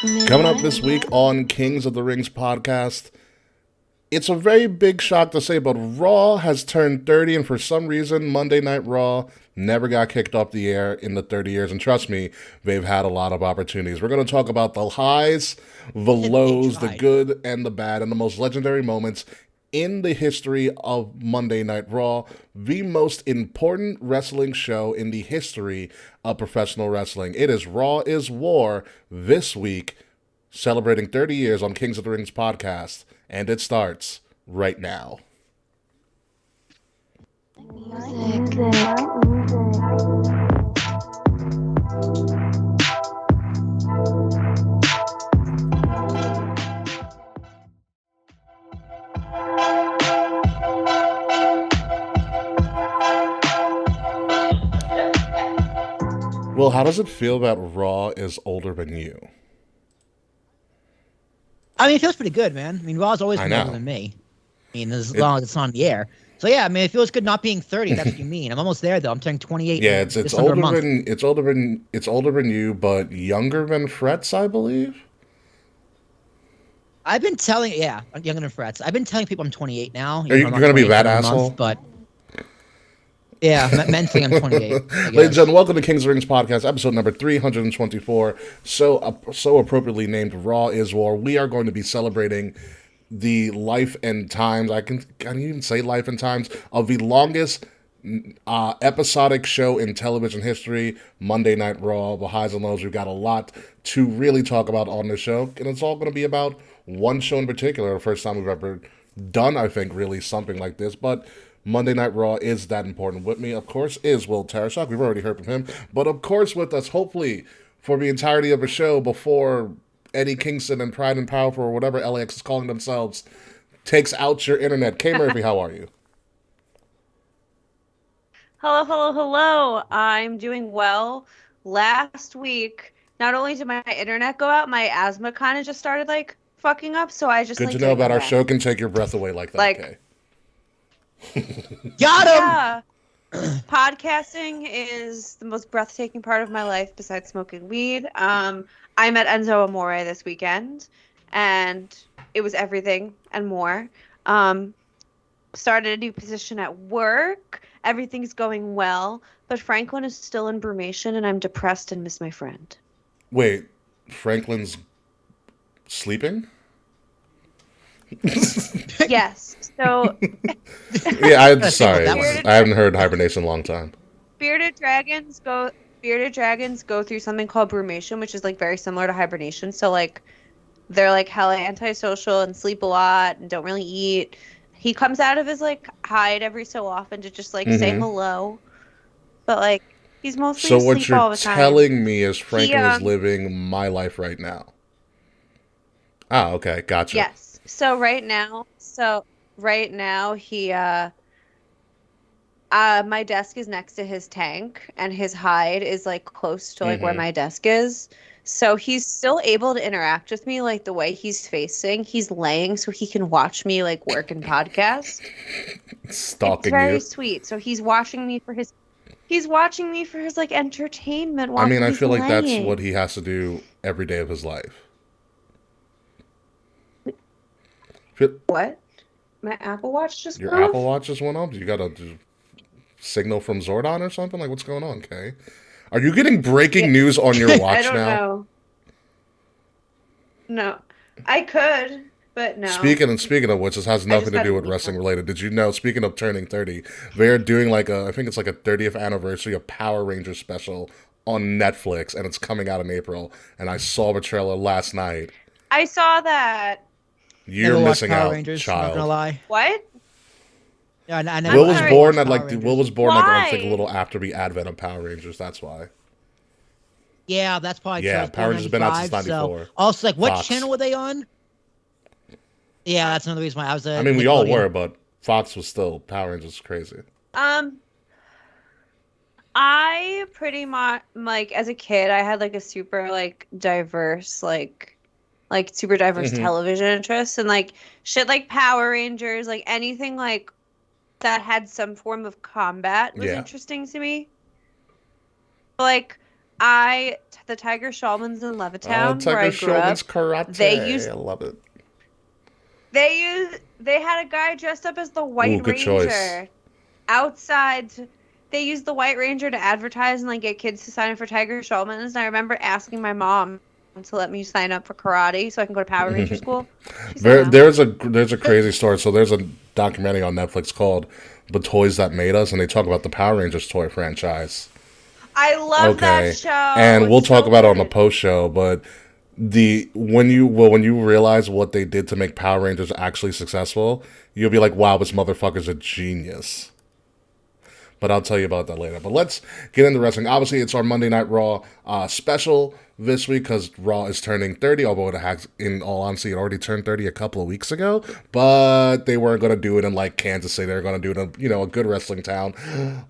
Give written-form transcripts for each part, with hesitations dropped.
Coming up this week on Kings of the Rings podcast, it's a very big shock to say, but Raw has turned 30, and for some reason, Monday Night Raw never got kicked off the air in the 30 years. And trust me, they've had a lot of opportunities. We're going to talk about the highs, the lows, the good and the bad, and the most legendary moments in the history of Monday Night Raw, the most important wrestling show in the history of professional wrestling. It is Raw is War this week, celebrating 30 years on Kings of the Rings podcast, and it starts right now. Well, how does it feel that Raw is older than you? I mean, it feels pretty good, man. I mean, Raw's always I been older know. than me. I mean, as long as it's on the air. So yeah, I mean, it feels good not being 30. That's what you mean. I'm almost there though. I'm turning 28 Yeah, in it's just under a older month. than you, but younger than Fretz, I believe. I've been telling, yeah, I'm younger than Frets. I've been telling people I'm 28 now. Are Even you though I'm not gonna be 28 for that another month, asshole? but yeah, mentally I'm 28. I Ladies and guess. gentlemen, welcome to Kings of the Rings podcast, episode number 324. So appropriately named Raw is War. We are going to be celebrating the life and times. I can even say life and times of the longest episodic show in television history, Monday Night Raw. The highs and lows. We've got a lot to really talk about on the show, and it's all going to be about one show in particular. The first time we've ever done, I think, really something like this, but. Monday Night Raw is that important. With me, of course, is Will Tarashuk. We've already heard from him. But of course, with us, hopefully, for the entirety of the show before Eddie Kingston and Pride and Powerful or whatever LAX is calling themselves takes out your internet. Kay Murphy, how are you? Hello, hello, hello. I'm doing well. Last week, not only did my internet go out, my asthma kind of just started like fucking up, so I just Good to like know didn't that come our back. show can take your breath away like that, Like- Kay. Got him. Yeah. Podcasting is the most breathtaking part of my life besides smoking weed. I met Enzo Amore this weekend, and it was everything and more. Started a new position at work. Everything's going well, but Franklin is still in brumation, and I'm depressed and miss my friend. Wait, Franklin's sleeping? Yes. So Yeah, I'm Gotta think sorry. about that one. I haven't heard hibernation in a long time. bearded dragons go through something called brumation, which is like very similar to hibernation. So like they're like hella antisocial and sleep a lot and don't really eat. He comes out of his like hide every so often to just like say hello, but like he's mostly So what asleep all you're the time. telling me is Franklin is um, living my life right now. Ah, okay, gotcha. Yes. So right now he my desk is next to his tank and his hide is like close to like where my desk is. So he's still able to interact with me like the way he's facing. He's laying so he can watch me like work and podcast. It's Stalking very you. sweet. So he's watching me for his like entertainment while I mean, I he's feel like that's laying. what he has to do every day of his life. Feel- What? My Apple Watch just Your went off? Apple Watch just went off? You got a signal from Zordon or something? Like, what's going on, Kay? Are you getting breaking news on your watch I don't now? know. No. I could, but no. Speaking of which, this has nothing to had do a with week wrestling off. related. Did you know? Speaking of turning 30, they're doing like I think it's like a 30th anniversary of Power Rangers special on Netflix, and it's coming out in April. And I saw the trailer last night. I saw that. You're Never watched missing Power out, Rangers. Not gonna child. lie. What? Yeah, I Will was never born watched at Power like Rangers. Will was born like I think a Why? little after the advent of Power Rangers. That's why. Yeah, that's probably true. Yeah, I was Power born Rangers has been out since 95, so- '94. Also, like, what Fox. channel were they on? Yeah, that's another reason why I was. I mean, we all Nickelodeon. were, but Fox was still Power Rangers was crazy. I pretty much like as a kid I had like a super like diverse super diverse television interests and like shit like Power Rangers, like anything like that had some form of combat was Yeah. interesting to me. Like The Tiger Shawmans in Levittown, where I Tiger grew up, Showman's karate. they used I love it. they had a guy dressed up as the White Good choice. Ranger outside. They used the White Ranger to advertise and like get kids to sign up for Tiger Shawmans. And I remember asking my mom to let me sign up for karate so I can go to Power Ranger school. She said no. There's a crazy story. So there's a documentary on Netflix called "The Toys That Made Us," and they talk about the Power Rangers toy franchise. I love that show. And we'll It's talk so about it on the good. post show, but when you realize what they did to make Power Rangers actually successful, you'll be like, wow, this motherfucker's a genius. But I'll tell you about that later. But let's get into wrestling. Obviously, it's our Monday Night Raw special this week because Raw is turning 30, although it has, in all honesty, it already turned 30 a couple of weeks ago. But they weren't going to do it in like Kansas City. They're going to do it in a good wrestling town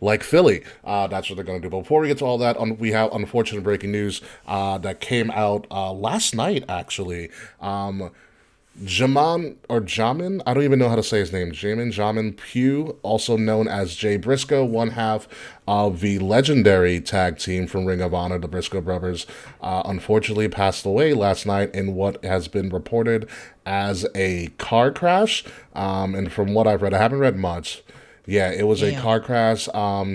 like Philly. That's what they're going to do. But before we get to all that, we have unfortunate breaking news that came out last night, actually. Jamin, I don't even know how to say his name. Jamin Pugh, also known as Jay Briscoe, one half of the legendary tag team from Ring of Honor, the Briscoe brothers, unfortunately passed away last night in what has been reported as a car crash. And from what I've read, I haven't read much. Yeah, it was a car crash.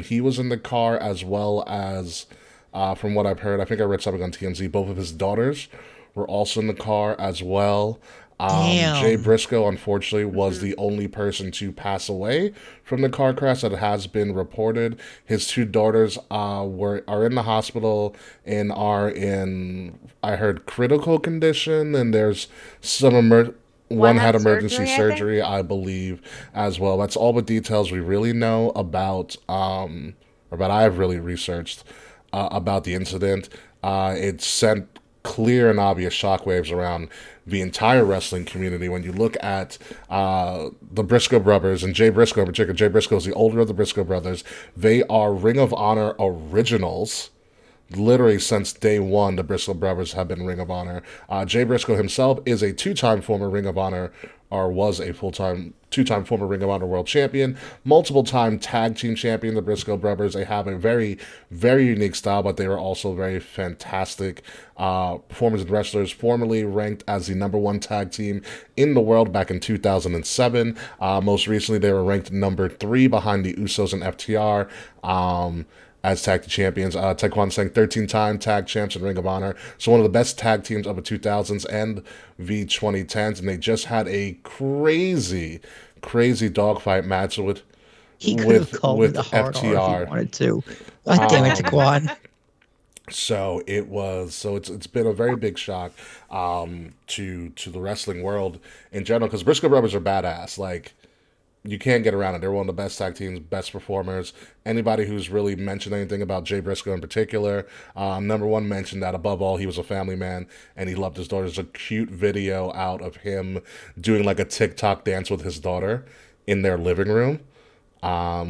He was in the car as well as, from what I've heard, I think I read something on TMZ, both of his daughters were also in the car as well. Jay Briscoe, unfortunately, was the only person to pass away from the car crash that has been reported. His two daughters are in the hospital and are in, I heard, critical condition, and there's some one had emergency surgery, I believe, as well. That's all the details we really know about, or that I've really researched about the incident. It sent clear and obvious shockwaves around the entire wrestling community. When you look at the Briscoe brothers, and Jay Briscoe in particular, Jay Briscoe is the older of the Briscoe brothers. They are Ring of Honor originals. Literally since day one, the Briscoe brothers have been Ring of Honor. Jay Briscoe himself is a two-time former Ring of Honor, or was a two-time former Ring of Honor world champion, multiple-time tag team champion. The Briscoe brothers, they have a very, very unique style, but they were also very fantastic performers and wrestlers, formerly ranked as the number one tag team in the world back in 2007. Most recently, they were ranked number 3 behind the Usos and FTR. As tag team champions. Taekwon Singh, 13-time tag champs in Ring of Honor. So one of the best tag teams of the 2000s and the 2010s. And they just had a crazy, crazy dogfight match with he could have called with the hard FTR. R if he wanted to. God damn it, Taekwon. So it's been a very big shock to the wrestling world in general, because Briscoe brothers are badass. Like, you can't get around it. They're one of the best tag teams, best performers. Anybody who's really mentioned anything about Jay Briscoe in particular, number one mentioned that above all, he was a family man and he loved his daughter. There's a cute video out of him doing like a TikTok dance with his daughter in their living room,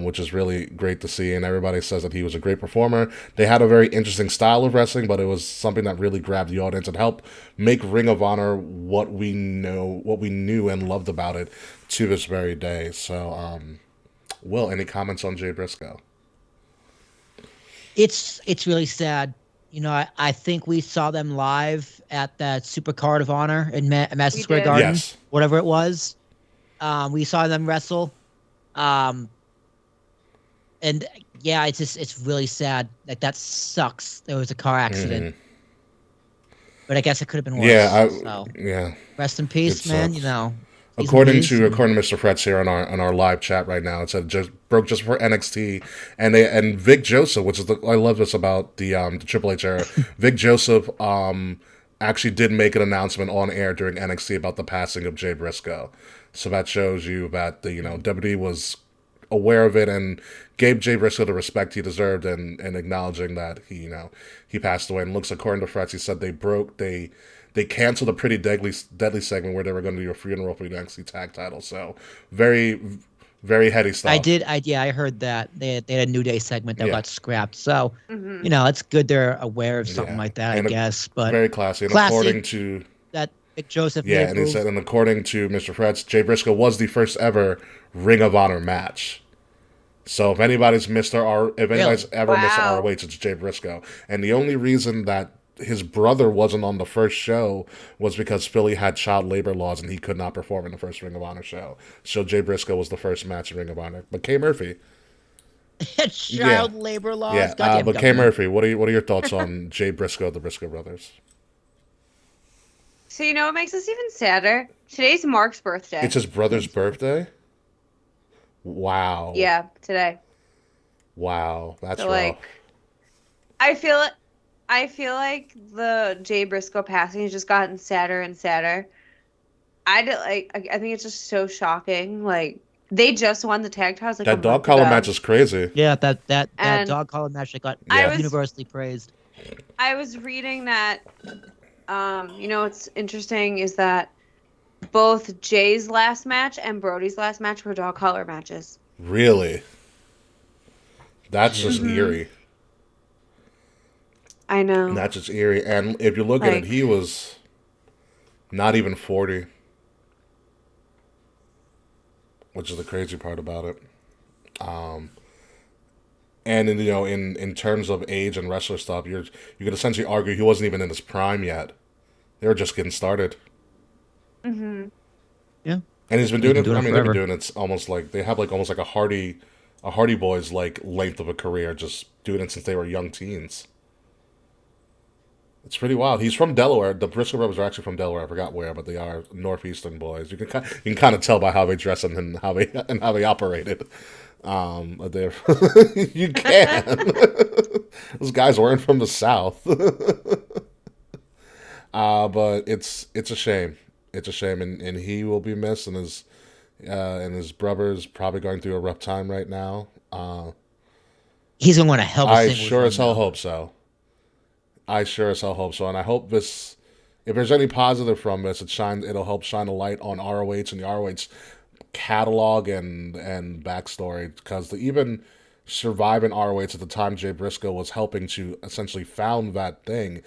which is really great to see. And everybody says that he was a great performer. They had a very interesting style of wrestling, but it was something that really grabbed the audience and helped make Ring of Honor what we knew and loved about it to this very day. So, Will, any comments on Jay Briscoe? It's really sad. You know, I think we saw them live at that Supercard of Honor in Madison Square Garden, yes, whatever it was. We saw them wrestle. And yeah, it's really sad. Like, that sucks. There was a car accident. But I guess it could have been worse. Yeah. Rest in peace, man. Sucks. You know. According to Mr. Fretz here on our live chat right now, it said broke just before NXT, and Vic Joseph, which is I love this about the Triple H era. Vic Joseph actually did make an announcement on air during NXT about the passing of Jay Briscoe. So that shows you that the WWE was aware of it and gave Jay Briscoe the respect he deserved, and acknowledging that he passed away. And looks, according to Fretz, he said they canceled a pretty deadly segment where they were going to do a funeral for the NXT tag title. So very, very heady stuff. I heard that they had a New Day segment that got scrapped. So it's good they're aware of something like that, I guess. But very classy. And according to that, Vic Joseph. Yeah, and he said, and according to Mr. Fretz, Jay Briscoe was the first ever Ring of Honor match. So if anybody's missed if anybody's ever missed Wow. ROH, it's Jay Briscoe. And the only reason that his brother wasn't on the first show was because Philly had child labor laws and he could not perform in the first Ring of Honor show. So Jay Briscoe was the first match in Ring of Honor. But Kay Murphy, Child labor laws. yeah. Goddamn But Kay government. Murphy, what are your thoughts on Jay Briscoe, the Briscoe brothers? So you know what makes us even sadder? Today's Mark's birthday. It's his brother's birthday. Wow. Yeah, today. Wow, that's So rough. like, I feel like the Jay Briscoe passing has just gotten sadder and sadder. I think it's just so shocking. Like they just won the tag titles. Like That a dog month collar ago. match is crazy. Yeah, that And dog collar match that got I was- universally praised. I was reading that. What's interesting is that both Jay's last match and Brody's last match were dog collar matches. Really? That's just eerie. I know. That's just eerie. And if you look at it, Like- he was not even 40. Which is the crazy part about it. And in terms of age and wrestler stuff, you could essentially argue he wasn't even in his prime yet. They were just getting started. Mm-hmm. Yeah. And he's been doing it. doing I it mean, they've been forever. doing it almost like they have almost like a Hardy Boys like length of a career, just doing it since they were young teens. It's pretty wild. He's from Delaware. The Briscoe brothers are actually from Delaware. I forgot where, but they are northeastern boys. You can kind of tell by how they dress and how they operated. They're you can. Those guys weren't from the South. But it's a shame. It's a shame, and he will be missed, and his brother's probably going through a rough time right now. He's gonna want to help. I sure as hell hope so. I sure as hell hope so, and I hope this. If there's any positive from this, it'll help shine a light on ROH and the ROH catalog and backstory, because to even survive in ROH at the time Jay Briscoe was helping to essentially found that thing,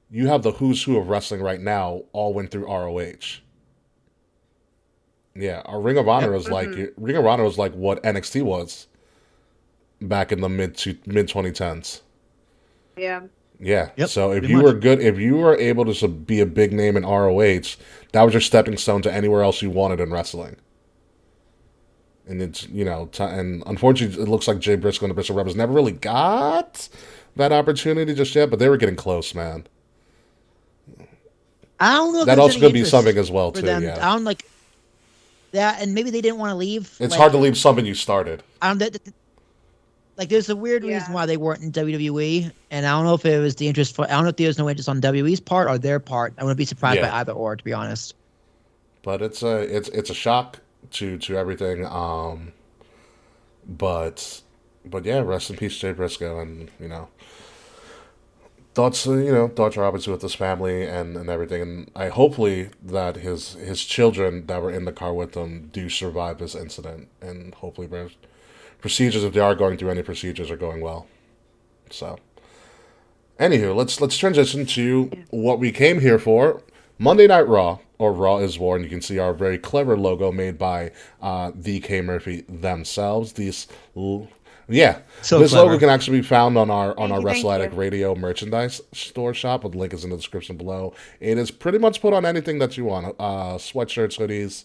you have the who's who of wrestling right now all went through ROH. Yeah, our Ring of Honor is like Ring of Honor was like what NXT was back in the mid 2010s. Yeah. Yeah. Yep, So if pretty you much. were good, if you were able to be a big name in ROH, that was your stepping stone to anywhere else you wanted in wrestling. And it's and unfortunately, it looks like Jay Briscoe and the Briscoe Brothers never really got that opportunity just yet, but they were getting close, man. I don't know. If That there's also any could be interest something as well for too. them. Yeah, I don't like that, and maybe they didn't want to leave. it's hard to leave something you started. I don't. Like, there's a weird Yeah. reason why they weren't in WWE, and I don't know if it was the interest I don't know if there was no interest on WWE's part or their part. I wouldn't be surprised Yeah. by either or, to be honest. But it's a shock to everything. But yeah, rest in peace, Jay Briscoe, and thoughts are obviously with his family and everything, and I hopefully that his children that were in the car with him do survive this incident, and hopefully their procedures, if they are going through any procedures, are going well. So, anywho, let's transition to what we came here for: Monday Night Raw, or Raw is War, and you can see our very clever logo made by the K Murphy themselves. Yeah, So this clever. logo can actually be found on our Thank you. WrestleAddict Radio merchandise store shop. The link is in the description below. It is pretty much put on anything that you want: sweatshirts, hoodies,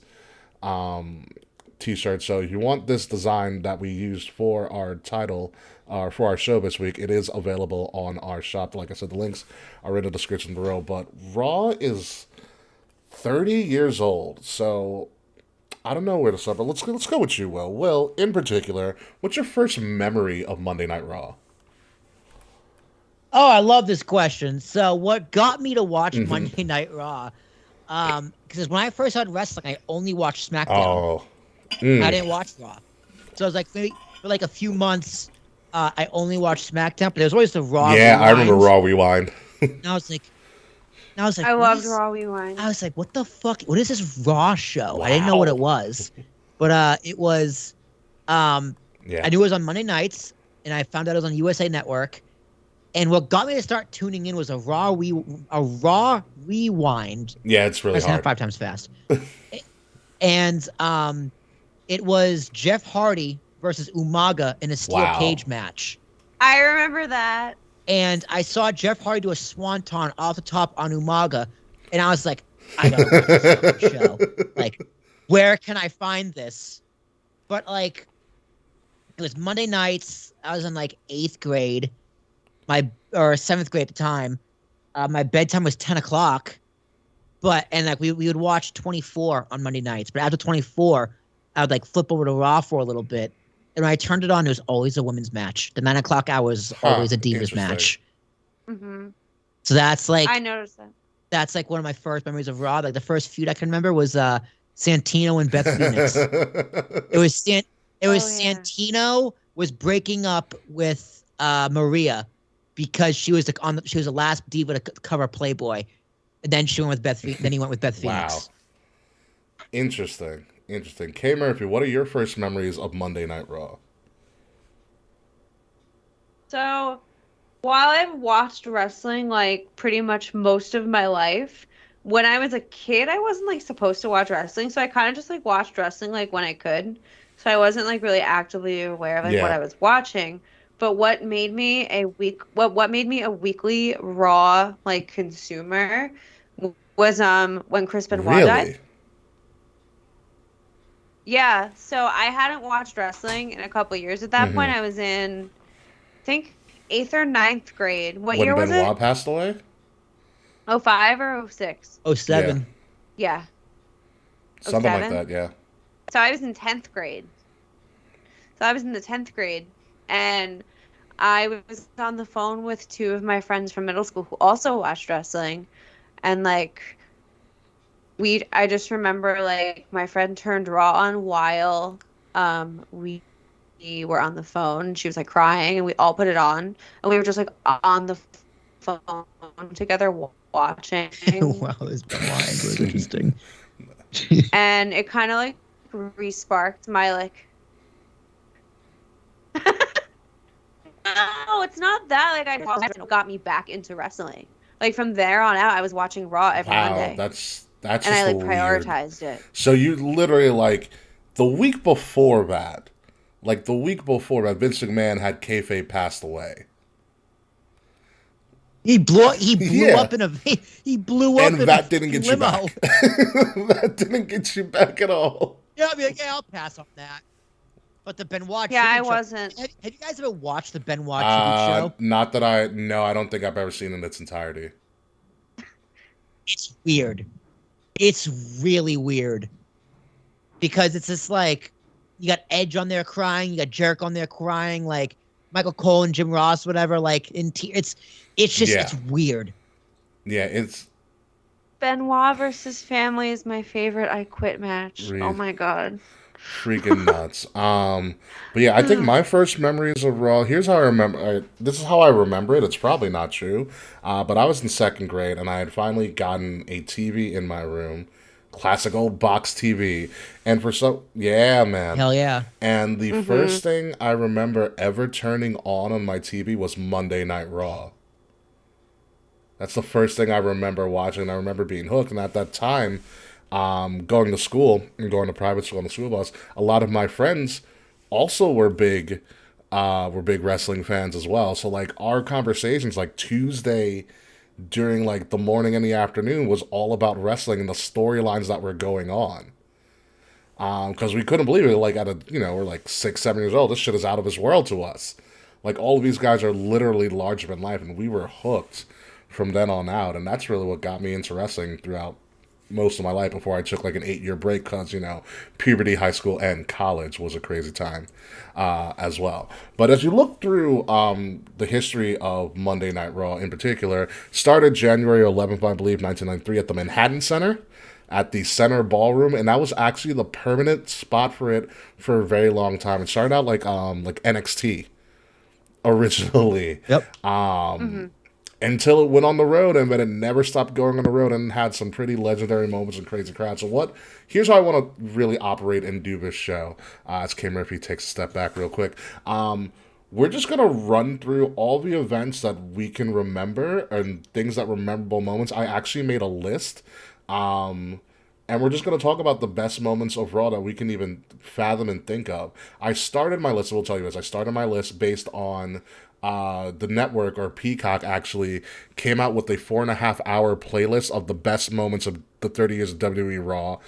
T-shirts. So if you want this design that we used for our title, for our show this week, it is available on our shop. Like I said, the links are in the description below. But Raw is 30 years old, so I don't know where to start. But let's go with you, Will. Will, in particular, what's your first memory of Monday Night Raw? Oh, I love this question. So, what got me to watch Monday Night Raw? Because when I first started wrestling, I only watched SmackDown. Oh, I didn't watch Raw. So I was like, maybe for like a few months, I only watched SmackDown. But there was always the Raw. yeah, I remember rewinds. Raw Rewind. And I was like, I what loved is- Raw Rewind. I was like, what the fuck? What is this Raw show? I didn't know what it was, but it was. Yeah, I knew it was on Monday nights, and I found out it was on USA Network. And what got me to start tuning in was a Raw Rewind. yeah, it's really I said hard. 5 times fast. And it was Jeff Hardy versus Umaga in a steel Wow. cage match. I remember that. And I saw Jeff Hardy do a swanton off the top on Umaga, and I was like, I gotta watch this fucking show. Like, where can I find this? But like, it was Monday nights. I was in like 8th grade, or 7th grade at the time. My bedtime was 10 o'clock. And like we would watch 24 on Monday nights. But after 24, I would like flip over to Raw for a little bit. And when I turned it on, it was always a women's match. The 9 o'clock hour was always a Divas match. Mm-hmm. So that's like I noticed that. That's like one of my first memories of Raw. Like the first feud I can remember was Santino and Beth Phoenix. It was Santino was breaking up with Maria because she was the last diva to cover Playboy. And then she went with then he went with Beth Phoenix. Wow. Interesting. Kay Murphy, what are your first memories of Monday Night Raw? So, while I've watched wrestling like pretty much most of my life, when I was a kid, I wasn't like supposed to watch wrestling, so I kind of just like watched wrestling like when I could. So I wasn't like really actively aware of like what I was watching. But what made me a weekly Raw like consumer was when Chris Benoit died. Yeah, so I hadn't watched wrestling in a couple of years. At that point, I was in, I think, 8th or 9th grade. What year was it? When Benoit passed away? 05 or 06? 07. Yeah. Something like that, yeah. So I was in 10th grade. So I was in the 10th grade, and I was on the phone with 2 of my friends from middle school who also watched wrestling, and like I just remember like my friend turned Raw on while we were on the phone. She was like crying, and we all put it on, and we were just like on the phone together watching. Wow, this Benoit was interesting. And it kind of like re-sparked my like. No, it's not that. Like I got me back into wrestling. Like from there on out, I was watching Raw every Monday. That's and just I like weird. prioritized it. So you literally like the week before that, Vince McMahon had kayfabe passed away. He blew up in a he blew up, and in that a didn't get limo. You back. That didn't get you back at all. Yeah, I'll be like, yeah, I'll pass on that. But the Benoit. Yeah, I show, wasn't. Have you guys ever watched the Benoit tribute show? Not that I don't think I've ever seen it in its entirety. It's weird. It's really weird. Because it's just like you got Edge on there crying, you got Jericho on there crying, like Michael Cole and Jim Ross, whatever. Like it's weird. Yeah, it's Benoit versus Family is my favorite I Quit match. Oh my god. Freaking nuts. But yeah, I think my first memories of Raw, here's how I remember. This is how I remember it. It's probably not true. But I was in 2nd grade, and I had finally gotten a TV in my room. Classic old box TV. And yeah, man. Hell yeah. And the first thing I remember ever turning on my TV was Monday Night Raw. That's the first thing I remember watching. I remember being hooked. And at that time, going to school and going to private school on the school bus, a lot of my friends also were big wrestling fans as well. So like our conversations like Tuesday during like the morning and the afternoon was all about wrestling and the storylines that were going on. Because we couldn't believe it. Like we're like 6, 7 years old. This shit is out of this world to us. Like all of these guys are literally larger than life, and we were hooked from then on out. And that's really what got me into wrestling throughout most of my life before I took like an 8-year break because, puberty, high school, and college was a crazy time as well. But as you look through the history of Monday Night Raw in particular, started January 11th, I believe, 1993 at the Manhattan Center at the Center Ballroom, and that was actually the permanent spot for it for a very long time. It started out like NXT originally. Yep. Until it went on the road, and then it never stopped going on the road and had some pretty legendary moments and crazy crowds. So here's how I want to really operate and do this show, as Kay Murphy takes a step back real quick. We're just going to run through all the events that we can remember and things that were memorable moments. I actually made a list And we're just going to talk about the best moments of Raw that we can even fathom and think of. I started my list, I will tell you this, I started my list based on the network, or Peacock actually came out with a 4.5 hour playlist of the best moments of the 30 years of WWE Raw.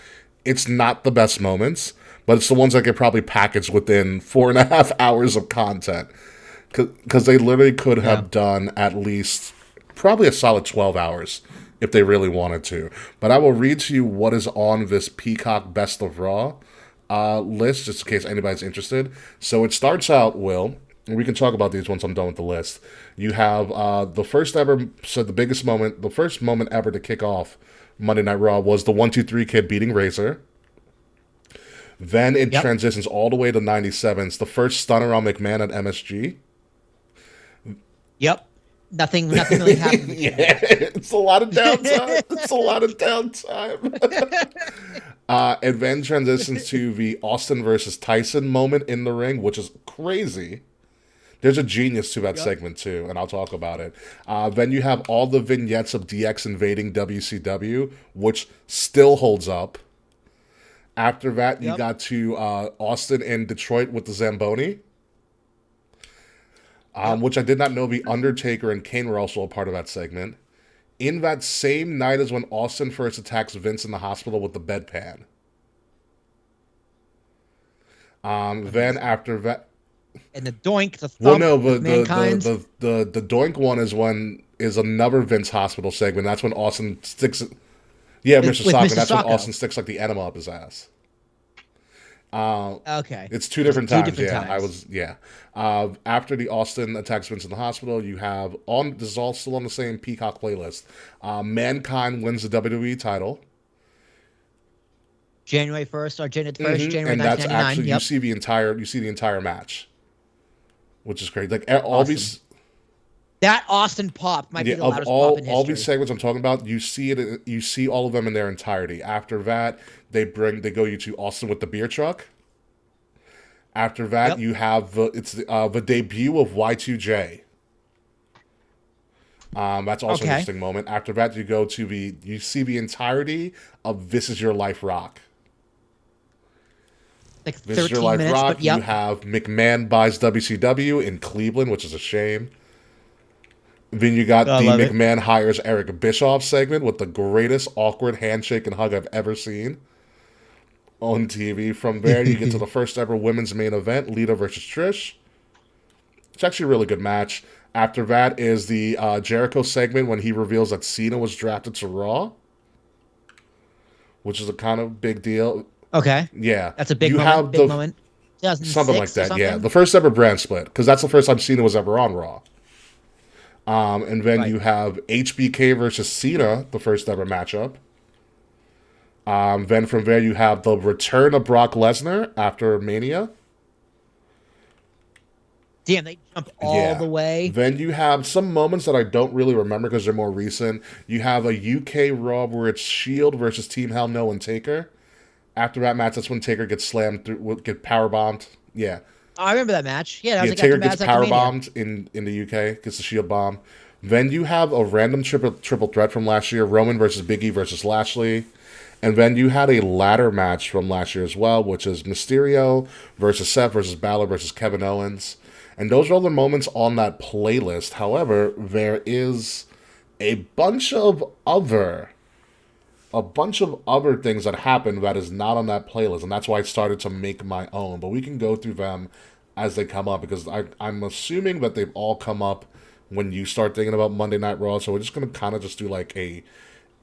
It's not the best moments, but it's the ones that get probably packaged within 4.5 hours of content. Because they literally could Yeah. have done at least probably a solid 12 hours if they really wanted to. But I will read to you what is on this Peacock Best of Raw list, just in case anybody's interested. So it starts out, Will, and we can talk about these once I'm done with the list. You have the first ever, so the first moment ever to kick off Monday Night Raw was the 1-2-3 Kid beating Razor. Then it Yep. transitions all the way to 97. It's the first stunner on McMahon at MSG. Yep. Nothing really happened. Yeah, it's a lot of downtime. It's a lot of downtime. And then transitions to the Austin versus Tyson moment in the ring, which is crazy. There's a genius to that Yep. segment too, and I'll talk about it. Then you have all the vignettes of DX invading WCW, which still holds up. After that, you Yep. got to Austin and Detroit with the Zamboni. Which I did not know the Undertaker and Kane were also a part of that segment. In that same night is when Austin first attacks Vince in the hospital with the bedpan. Then after that, And the doink, the thump, well, no, with mankind. the Doink one is another Vince hospital segment. That's when Austin sticks. Yeah, With Mr. Socko. Mr. That's when Socko. Austin sticks like the enema up his ass. Okay. It's two different Two times. different Yeah, times. I was. Yeah. After the Austin attacks Vince in the hospital, you have on. This is all still on the same Peacock playlist. Mankind wins the WWE title, January 1st or January 1st, January and that's 1999. actually Yep. you see the entire match, which is great. Like all Awesome. these. That Austin pop might be Yeah, the of loudest pop in all history. these segments I'm talking about, you see it. You see all of them in their entirety. After that, they go you to Austin with the beer truck. After that, Yep. you have the debut of Y2J. That's also an Okay. interesting moment. After that, you see the entirety of This Is Your Life Rock. Like This Is 13 Your Life minutes, Rock. but yep. You have McMahon buys WCW in Cleveland, which is a shame. Then you got I the love it. McMahon hires Eric Bischoff segment with the greatest awkward handshake and hug I've ever seen on TV. From there, you get to the first ever women's main event, Lita versus Trish. It's actually a really good match. After that is the Jericho segment when he reveals that Cena was drafted to Raw, which is a kind of big deal. Okay. Yeah, That's a big you moment. have Big the moment. 2006 something like or that. something? Yeah, the first ever brand split because that's the first time Cena was ever on Raw. And then Right. you have HBK versus Cena, the first ever matchup. Then from there you have the return of Brock Lesnar after Mania. Damn, they jump all Yeah. the way. Then you have some moments that I don't really remember because they're more recent. You have a UK Raw where it's Shield versus Team Hell No and Taker. After that match, that's when Taker gets slammed through, get power bombed. Yeah, Oh, I remember that match. Yeah, that was yeah. like Taker after gets Mania. power bombed in the UK, gets the Shield bomb. Then you have a random triple threat from last year: Roman versus Big E versus Lashley. And then you had a ladder match from last year as well, which is Mysterio versus Seth versus Balor versus Kevin Owens. And those are all the moments on that playlist. However, there is a bunch of other things that happened that is not on that playlist, and that's why I started to make my own. But we can go through them as they come up because I'm assuming that they've all come up when you start thinking about Monday Night Raw. So we're just gonna kind of just do like a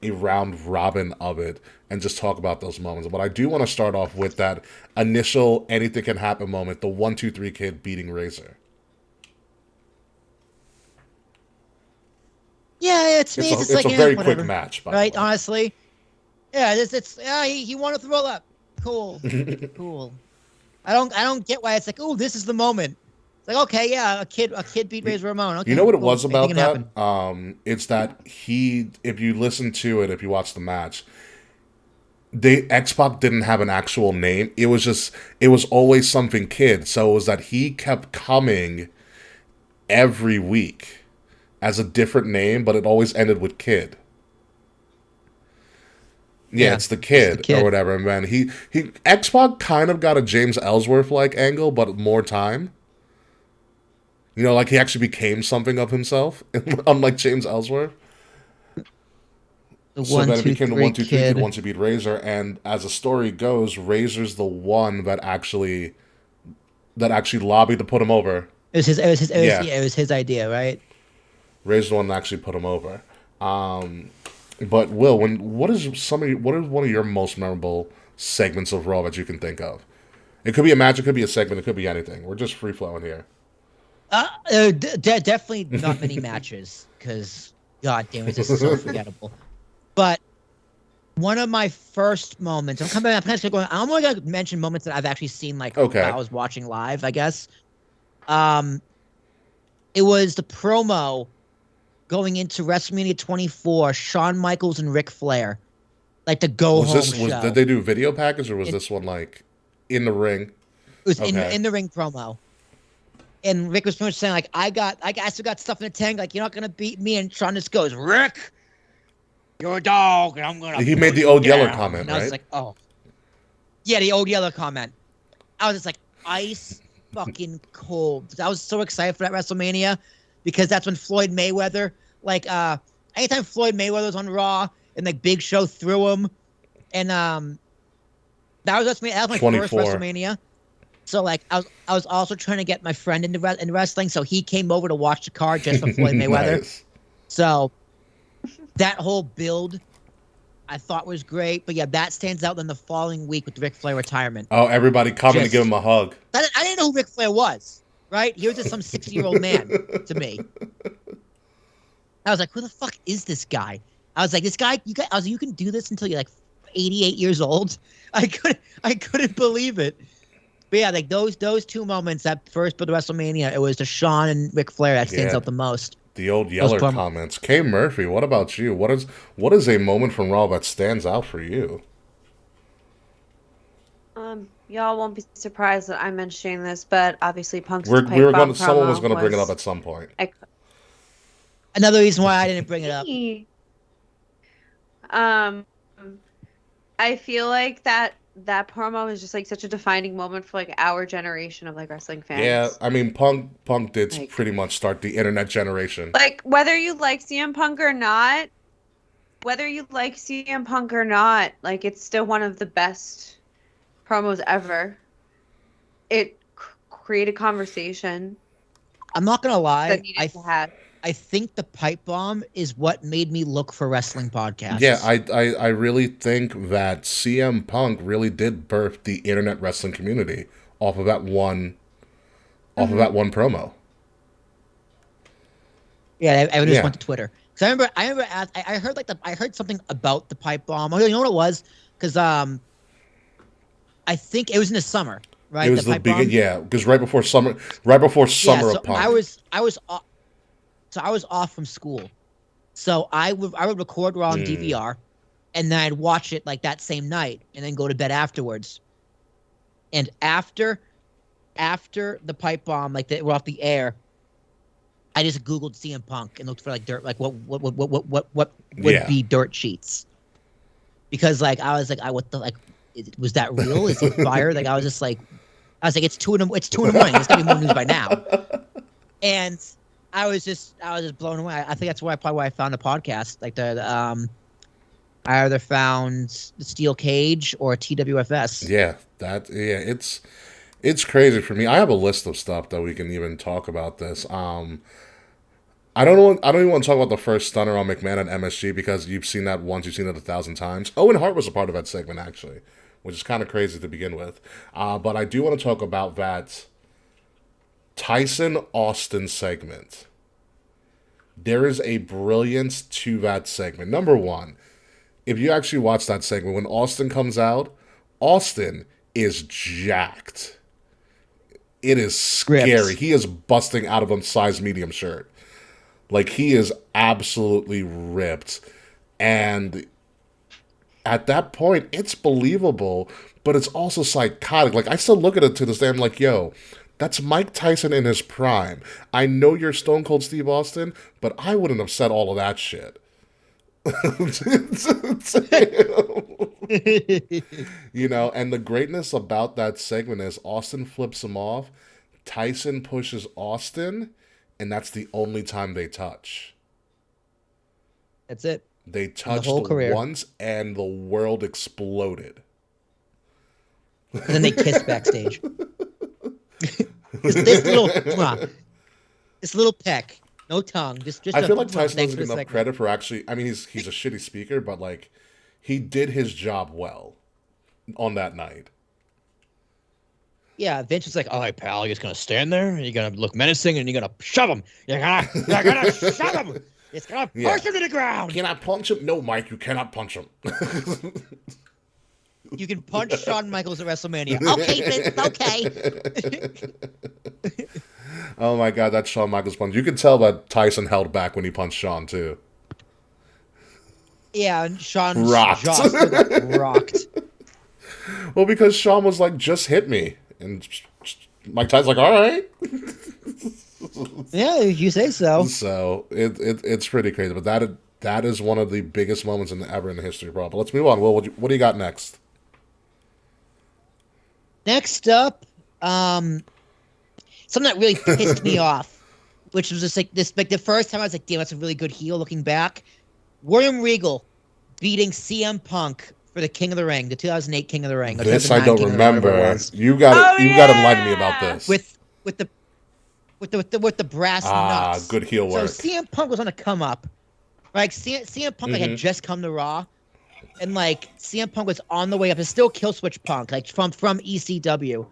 round robin of it and just talk about those moments. But I do want to start off with that initial anything can happen moment, the 1-2-3 Kid beating Razor. Yeah, it's me. It's It's like a very whatever. quick match, by Right, the way. honestly. Yeah, it's he wanted to roll up. Cool. Cool. I don't get why it's like, oh, this is the moment. It's like, okay, yeah, a kid beat Razor Ramon. Okay, You know what it cool. was about Anything can that? happen. It's that if you listen to it, if you watch the match, X-Pac didn't have an actual name. It was always something Kid. So it was that he kept coming every week as a different name, but it always ended with Kid. Yeah, Yeah, it's the it's the kid or kid. whatever. And man, he X-Pac kind of got a James Ellsworth like angle, but more time. You know, like he actually became something of himself, unlike James Ellsworth. The So one, then it two, became the one three two three kid kid. once he beat Razor, and as the story goes, Razor's the one that actually lobbied to put him over. It was his. It was his. It was, Yeah, yeah, it was his idea, right? Razor's the one that actually put him over. But Will, what is one of your most memorable segments of Raw that you can think of? It could be a match, it could be a segment, it could be anything. We're just free flowing here. Definitely not many matches because God damn it, this is so forgettable. But one of my first moments, I'm coming. I'm kind of going. I'm only gonna mention moments that I've actually seen, like Okay. while I was watching live. I guess. Um, it was the promo going into WrestleMania 24. Shawn Michaels and Ric Flair, like the go home Did show. they do video package or was It, this one like in the ring? it was Okay. in the ring promo. And Rick was pretty much saying, like, I still got stuff in the tank. Like, you're not gonna beat me. And Shawn just goes, Rick, you're a dog, and I'm gonna He made put the you old Yeller down. comment, And I was right? like, oh, yeah, the old Yeller comment. I was just like, ice fucking cold. I was so excited for that WrestleMania because that's when Floyd Mayweather, like, anytime Floyd Mayweather was on Raw and like Big Show threw him, and that was WrestleMania. That was my first 24. WrestleMania. So like I was also trying to get my friend into wrestling, so he came over to watch the card just for Floyd Mayweather. Nice. So that whole build I thought was great, but yeah, that stands out. Then the following week with the Ric Flair retirement, Oh, everybody coming to give just him a hug. I didn't know who Ric Flair was. Right, he was just some 60-year-old man to me. I was like, who the fuck is this guy? I was like, this guy, I was like, you can do this until you're like 88 years old. I couldn't believe it. But yeah, like those two moments, that first bit of WrestleMania, it was the Shawn and Ric Flair that stands Yeah. out the most. The old Those Yeller prom- comments. Kay Murphy, what about you? What is a moment from Raw that stands out for you? Y'all won't be surprised that I'm mentioning this, but obviously Punk's We pipe were going bomb to someone was promo going to bring it up was at some point. Another reason why I didn't bring it up. um I feel like that promo is just like such a defining moment for like our generation of like wrestling Yeah, fans. I mean Punk did Like pretty much start the internet generation. like whether you like CM Punk or not, like it's still one of the best promos ever. It created conversation I'm not gonna lie. that needed to have. I think the pipe bomb is what made me look for wrestling podcasts. Yeah, I really think that CM Punk really did birth the internet wrestling community off of that one promo. Yeah, everyone just Yeah. went to Twitter. Because I remember, I heard I heard something about the pipe bomb. Oh, you know what it was? Because I think it was in the summer, right? It was the the pipe beginning, bomb. yeah, because right before Yeah, summer so of Punk. I was off from school, so I would record Raw on Mm, DVR, and then I'd watch it like that same night, and then go to bed afterwards. And after the pipe bomb, like they were off the air, I just Googled CM Punk and looked for like dirt, like what would yeah. be dirt sheets, because like I was like, what the like, was that real? Is he fired? Like I was like, it's 2 in the morning. There's gotta be more news by now. And I was just blown away. I think that's probably why I found the podcast. Like I either found the Steel Cage or TWFS. It's crazy for me. I have a list of stuff that we can even talk about this. I don't even want to talk about the first stunner on McMahon and MSG because you've seen that once, you've seen it 1,000 times. Owen Hart was a part of that segment actually, which is kind of crazy to begin with. But I do want to talk about that Tyson Austin segment. There is a brilliance to that segment. Number one, if you actually watch that segment, when Austin comes out, Austin is jacked. It is scary. Ripped. He is busting out of a size medium shirt. Like, he is absolutely ripped. And at that point, it's believable, but it's also psychotic. Like, I still look at it to this day, I'm like, yo, that's Mike Tyson in his prime. I know you're Stone Cold Steve Austin, but I wouldn't have said all of that shit. You know, and the greatness about that segment is Austin flips him off, Tyson pushes Austin, and that's the only time they touch. That's it. They In the touched whole career. once, and the world exploded. And then they kiss backstage. this little, mwah, this little peck, no tongue. Just. I feel like mwah, Tyson thanks doesn't for get the enough segment. credit for actually. I mean, he's a shitty speaker, but like, he did his job well on that night. Yeah, Vince was like, "All right, pal, you're just gonna stand there, and you're gonna look menacing, and you're gonna shove him. You're gonna shove him. It's gonna push Yeah. him to the ground. Can I punch him? No, Mike, you cannot punch him. You can punch Shawn Michaels at WrestleMania. Okay, Vince. Okay. Oh my god, that Shawn Michaels punch. You could tell that Tyson held back when he punched Shawn too. Yeah, and Shawn's Rocked. jaw still got rocked. Well, because Shawn was like, just hit me. And Mike Tyson's like, all right. Yeah, you say so. So it's pretty crazy. But that is one of the biggest moments ever in the history of Raw. But let's move on. Will, what do you got next? Next up, something that really pissed me off, which was just like the first time I was like, damn, that's a really good heel looking back. William Regal beating CM Punk for the King of the Ring, the 2008 King of the Ring. or This I 2009 don't King of the Ring, whatever it remember. was. You got Oh, you got to enlighten me yeah! about this. With the brass nuts. Good heel work. So CM Punk was on a come up. Like CM Punk like, Mm-hmm. had just come to Raw, and like CM Punk was on the way up. It's still Killswitch Punk, like from ECW,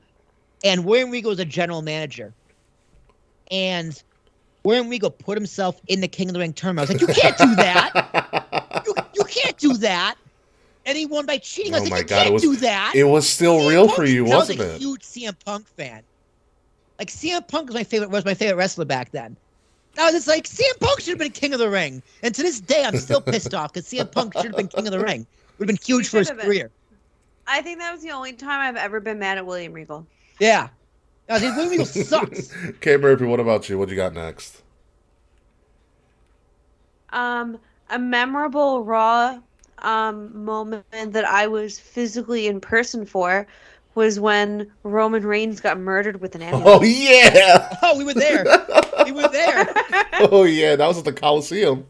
and William Regal was a general manager, and William Regal put himself in the King of the Ring tournament. I was like, you can't do that. You can't do that. And he won by cheating. I was Oh like, my you God, can't do that. It was still CM real Punk- for you, and wasn't I was a it? huge CM Punk fan. Like CM Punk was my favorite wrestler back then. I was just like, CM Punk should have been King of the Ring. And to this day, I'm still pissed off because CM Punk should have been King of the Ring. Would have been huge for his should have been. career. I think that was the only time I've ever been mad at William Regal. Yeah. I was like, William Regal sucks. Okay, Murphy, what about you? What you got next? A memorable Raw moment that I was physically in person for was when Roman Reigns got murdered with an ambulance. Oh yeah! Oh, we were there. We were there. Oh yeah, that was at the Coliseum.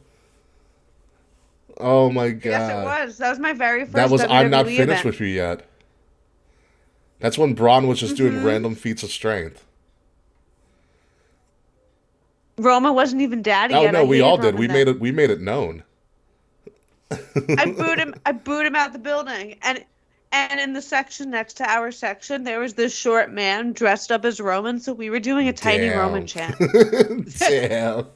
Oh my god. Yes, it was. That was my very first That was I'm not WWE finished event. with you yet. That's when Braun was just doing Mm-hmm. random feats of strength. Roma wasn't even daddy Oh yet. no, I we hated all did. Roman We then. made it known. I booed him out the building. And in the section next to our section, there was this short man dressed up as Roman, so we were doing a tiny Damn. Roman chant. Damn.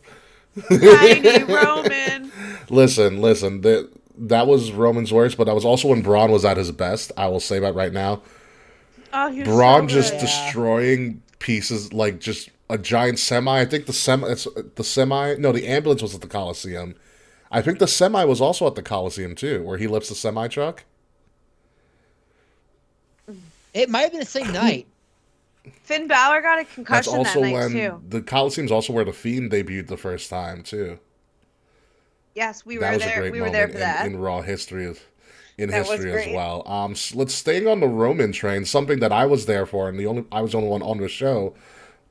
Tiny Roman. Listen. That was Roman's worst, but that was also when Braun was at his best. I will say that right now. Oh, he was Braun so just good. destroying pieces like just a giant semi. I think the ambulance was at the Coliseum. I think the semi was also at the Coliseum too, where he lifts the semi truck. It might have been the same night. Finn Balor got a That's concussion also that night when too. the Coliseum's also where the Fiend debuted the first time too. Yes, we That were was a there. great We were there moment for that. in Raw history in That was history as great. well. Let's staying on the Roman train. Something that I was there for, and I was the only one on the show.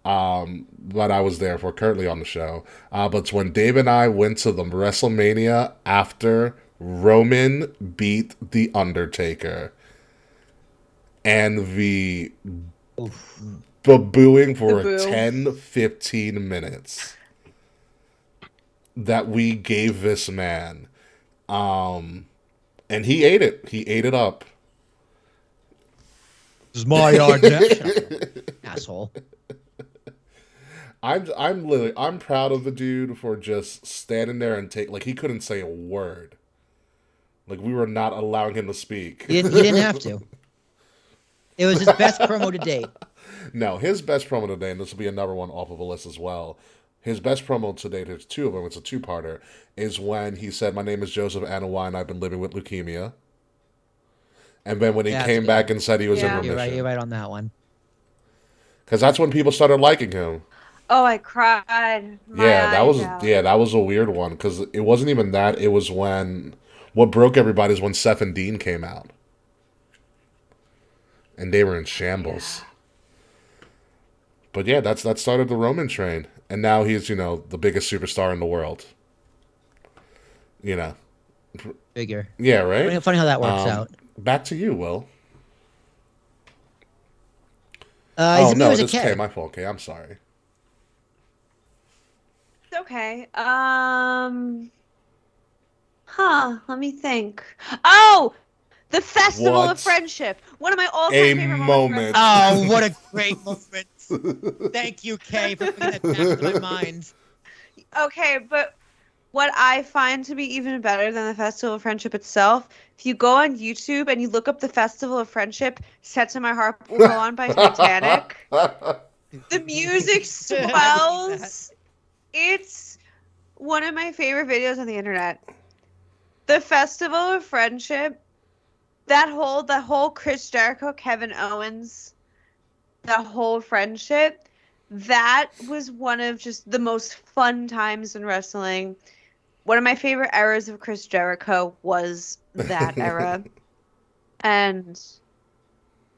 But I was there for currently on the show. But it's when Dave and I went to the WrestleMania after Roman beat The Undertaker. And the booing for The boo. 10-15 minutes that we gave this man. And he ate it. He ate it up. This is my yard now. Asshole. I'm proud of the dude for just standing there and he couldn't say a word. Like we were not allowing him to speak. He didn't have to. It was his best promo to date. No, his best promo today, and this will be another one off of a list as well. His best promo to date, there's two of them, it's a two-parter, is when he said, "My name is Joseph Anawai and I've been living with leukemia." And then when he Yeah, came yeah. back and said he was Yeah. in You're remission. right on that one. Because that's when people started liking him. Oh, I cried. My Yeah, eyes out. that was a weird one because it wasn't even that. It was when what broke everybody is when Seth and Dean came out. and they were in shambles. But yeah, that started the Roman train, and now he's the biggest superstar in the world. You know, Figure. yeah, right. Funny how that works out. Back to you, Will. Is Oh it me or no, is it this is Kay? K. My fault, K. I'm sorry. It's okay. Let me think. Oh, the Festival What of Friendship. One of my a all-time favorite moment. moments. Oh, what a great moment. Thank you, Kay, for bringing that back to my mind. Okay, but what I find to be even better than the Festival of Friendship itself, if you go on YouTube and you look up the Festival of Friendship, Set to My Heart Will Go On by Titanic, the music swells. It's one of my favorite videos on the internet. The Festival of Friendship, the whole Chris Jericho, Kevin Owens, the whole friendship, that was one of just the most fun times in wrestling. One of my favorite eras of Chris Jericho was that era. And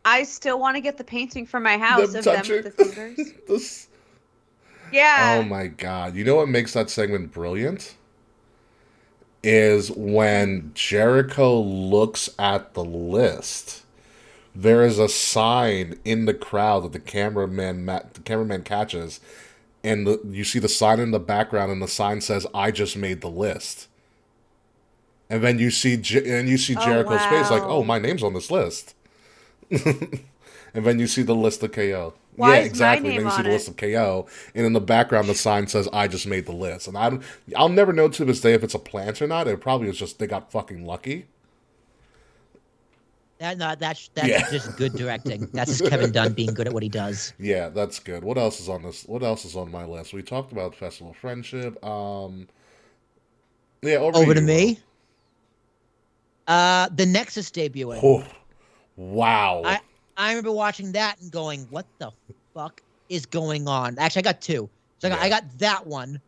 I still want to get the painting from my house Them of them touching. with the fingers. This- Yeah. Oh my god. You know what makes that segment brilliant? Is when Jericho looks at the list. There is a sign in the crowd that the cameraman catches, and you see the sign in the background, and the sign says, "I just made the list." And then you see Oh, Jericho's face, like, "Oh, wow. my name's on this list." And then you see the list of KO. Why Yeah, is my exactly. name Then you see on the list it? of KO, and in the background, the sign says, "I just made the list." And I'll never know to this day if it's a plant or not. It probably is just they got fucking lucky. That's Yeah. just good directing. That's just Kevin Dunn being good at what he does. Yeah, that's good. What else is on this? What else is on my list? We talked about Festival of Friendship. Yeah, Over to you, me. The Nexus debuting. Will. Oh, wow. I remember watching that and going, "What the fuck is going on?" Actually, I got two. So I got that one,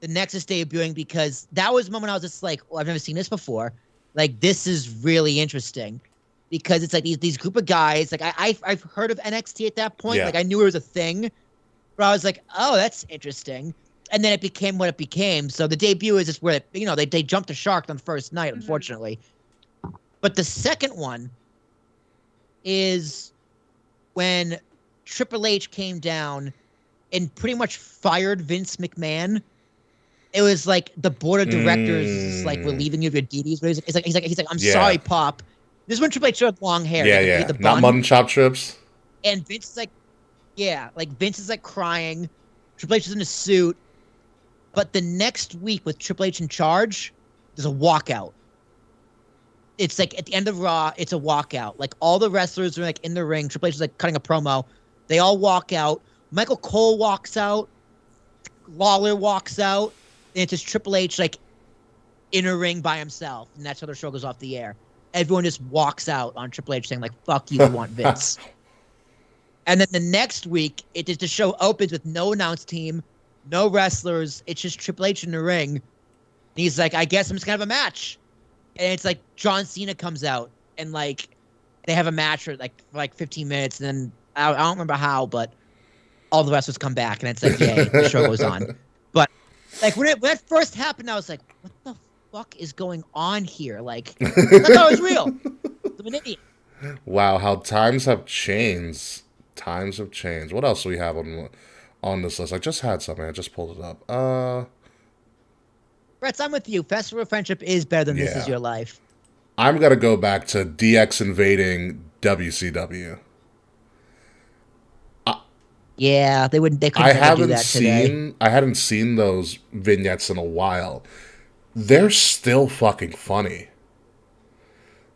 the Nexus debuting, because that was the moment I was just like, "Oh, I've never seen this before. Like, this is really interesting." Because it's like these group of guys. Like I've heard of NXT at that point. Yeah. Like I knew it was a thing, but I was like, "Oh, that's interesting." And then it became what it became. So the debut is just where they jumped the shark on the first night, unfortunately. But the second one is when Triple H came down and pretty much fired Vince McMahon. It was like the board of directors is like relieving you of your duties. But he's like, "I'm Yeah. sorry, Pop." This is when Triple H had long hair. Yeah, He yeah. had the Not bun. mutton chop strips. And Vince is like, yeah, like Vince is like crying. Triple H is in a suit. But the next week with Triple H in charge, there's a walkout. It's like at the end of Raw, it's a walkout. Like all the wrestlers are like in the ring. Triple H is like cutting a promo. They all walk out. Michael Cole walks out. Lawler walks out. And it's just Triple H like in a ring by himself. And that's how the show goes off the air. Everyone just walks out on Triple H saying like, "Fuck you, we want Vince." And then the next week, the show opens with no announce team, no wrestlers. It's just Triple H in the ring. And he's like, "I guess I'm just gonna have a match." And it's like John Cena comes out and like they have a match for like 15 minutes. And then I don't remember how, but all the wrestlers come back and it's like, yay, the show goes on. But like when it first happened, I was like, "What the fuck is going on here?" Like, I thought it was real. I'm an idiot. Wow, how times have changed. Times have changed. What else do we have on this list? I just had something. I just pulled it up. Brett, I'm with you. Festival of Friendship is better than This Is Yeah. Your Life. I'm gonna go back to DX invading WCW. Yeah, they couldn't I ever do haven't that today. seen those vignettes in a while. They're still fucking funny.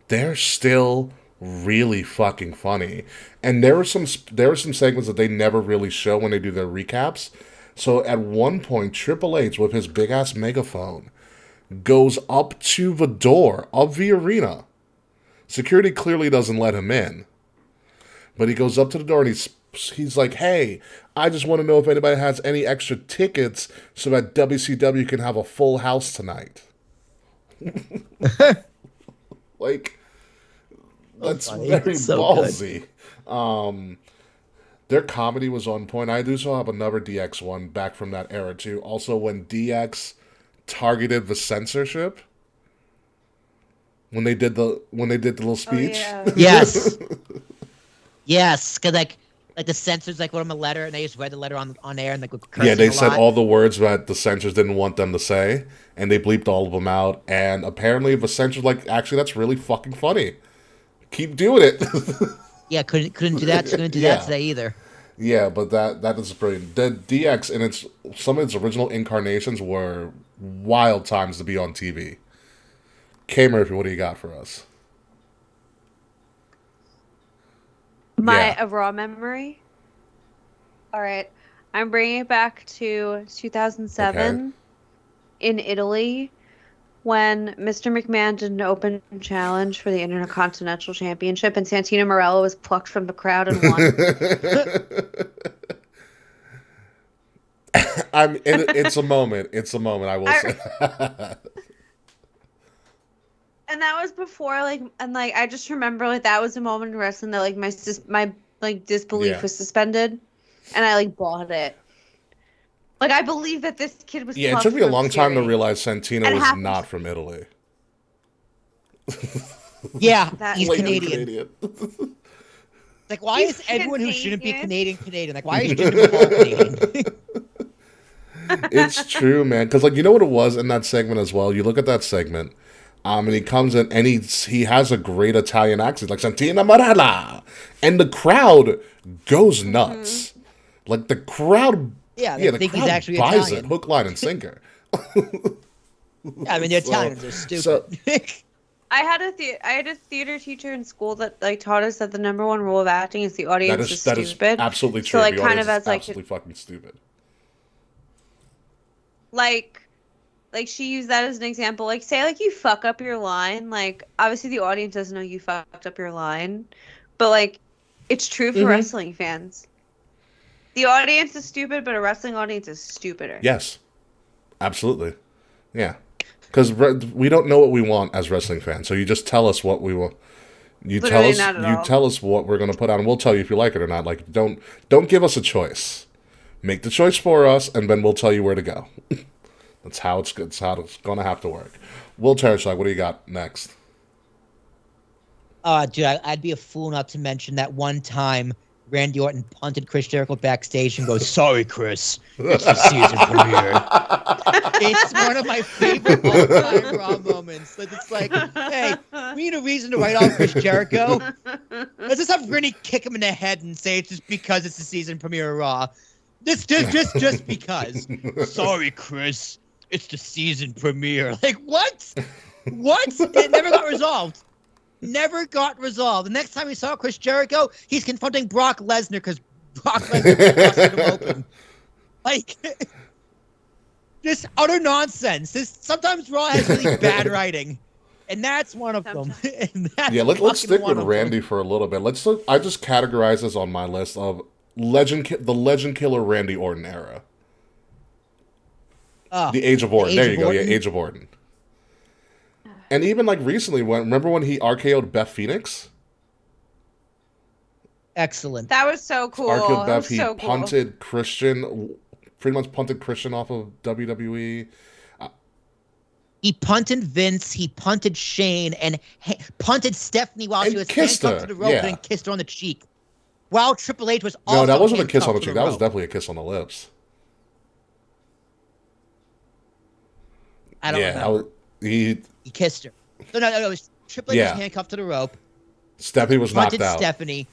They're still really fucking funny. And there were some segments that they never really show when they do their recaps. So at one point, Triple H with his big ass megaphone goes up to the door of the arena. Security clearly doesn't let him in. But he goes up to the door and he's like, "Hey, I just want to know if anybody has any extra tickets so that WCW can have a full house tonight." Like, That's funny. very So ballsy. Their comedy was on point. I do still have another DX one back from that era too. Also, when DX targeted the censorship when they did the little Oh speech. yeah. Yes. Yes, because like the censors like wrote him a letter and they just read the letter on air and like were cursing Yeah, they a said lot. all the words that the censors didn't want them to say, and they bleeped all of them out. And apparently, the censors like, actually, that's really fucking funny. Keep doing it. Yeah, couldn't do that. Couldn't do Yeah. that today either. Yeah, but that is brilliant. The DX and its some of its original incarnations were wild times to be on TV. K Murphy, what do you got for us? My Yeah. a raw memory. All right, I'm bringing it back to 2007 in Italy when Mr. McMahon did an open challenge for the Intercontinental Championship and Santino Marella was plucked from the crowd and won. It's a moment. It's a moment. I will I- say. And that was before like I just remember like that was a moment in wrestling that like my like disbelief Yeah. was suspended and I like bought it. Like I believe that this kid was Yeah, it plucked took me a from long time to obscurity. realize Santino And was half- not from Italy. Yeah, That- he's Blatantly Canadian. Like, why He's is everyone who shouldn't be Canadian. Canadian? Like, why is Jinder Mahal Canadian? It's true, man. Because like you know what it was in that segment as well. You look at that segment, and he comes in and he has a great Italian accent, like Santina Marella, and the crowd goes nuts. Like the crowd, Yeah, yeah, they the think he's crowd actually buys Italian. it, hook, line, and sinker. I mean, the Italians are stupid. so- I had a theater teacher in school that like taught us that the number one rule of acting is the audience is that is stupid. absolutely So, true. like, The kind audience of is as, like, absolutely fucking stupid. like she used that as an example. Like say like you fuck up your line, like obviously the audience doesn't know you fucked up your line, but like it's true for wrestling fans. The audience is stupid, but a wrestling audience is stupider. Yes, absolutely. Yeah, because we don't know what we want as wrestling fans, so you just tell us what we want. You Literally tell us. not at all. Tell us what we're going to put on, and we'll tell you if you like it or not. Like, don't give us a choice. Make the choice for us, and then we'll tell you where to go. That's how it's good. It's how it's going to have to work. Will Tershak, what do you got next? Dude, I'd be a fool not to mention that one time Randy Orton punted Chris Jericho backstage and goes, "Sorry, Chris, it's the season premiere." It's one of my favorite all-time Raw moments. Like, it's like, hey, we need a reason to write off Chris Jericho. Let's just have Rennie kick him in the head and say it's just because it's the season premiere of Raw. Just because. Sorry, Chris. It's the season premiere. Like, what? What? It never got resolved. Never got resolved. The next time we saw Chris Jericho, he's confronting Brock Lesnar because Brock Lesnar busted him open. Like, just utter nonsense. Sometimes Raw has really bad writing, and that's one of them. And that's Yeah, let's fucking stick one with of Randy them. for a little bit. Let's look. I just categorize this on my list of the Legend Killer Randy Orton era. Oh, The Age of Orton. Age There of you go. Yeah, Orton. Age of Orton. And even like recently, remember when he RKO'd Beth Phoenix? excellent. That was so cool. RKO'd That Beth. was He so cool. punted Christian, pretty much punted Christian off of WWE. He punted Vince, he punted Shane, and punted Stephanie while And she was kissed handcuffed her, to the rope yeah. and kissed her on the cheek. While Triple H was also No, that wasn't a kiss on the handcuffed to cheek. That was rope. definitely a kiss on the lips. I don't remember. He He kissed her. No, it was Triple H Yeah. was handcuffed to the rope, Stephanie was knocked punted out. Stephanie,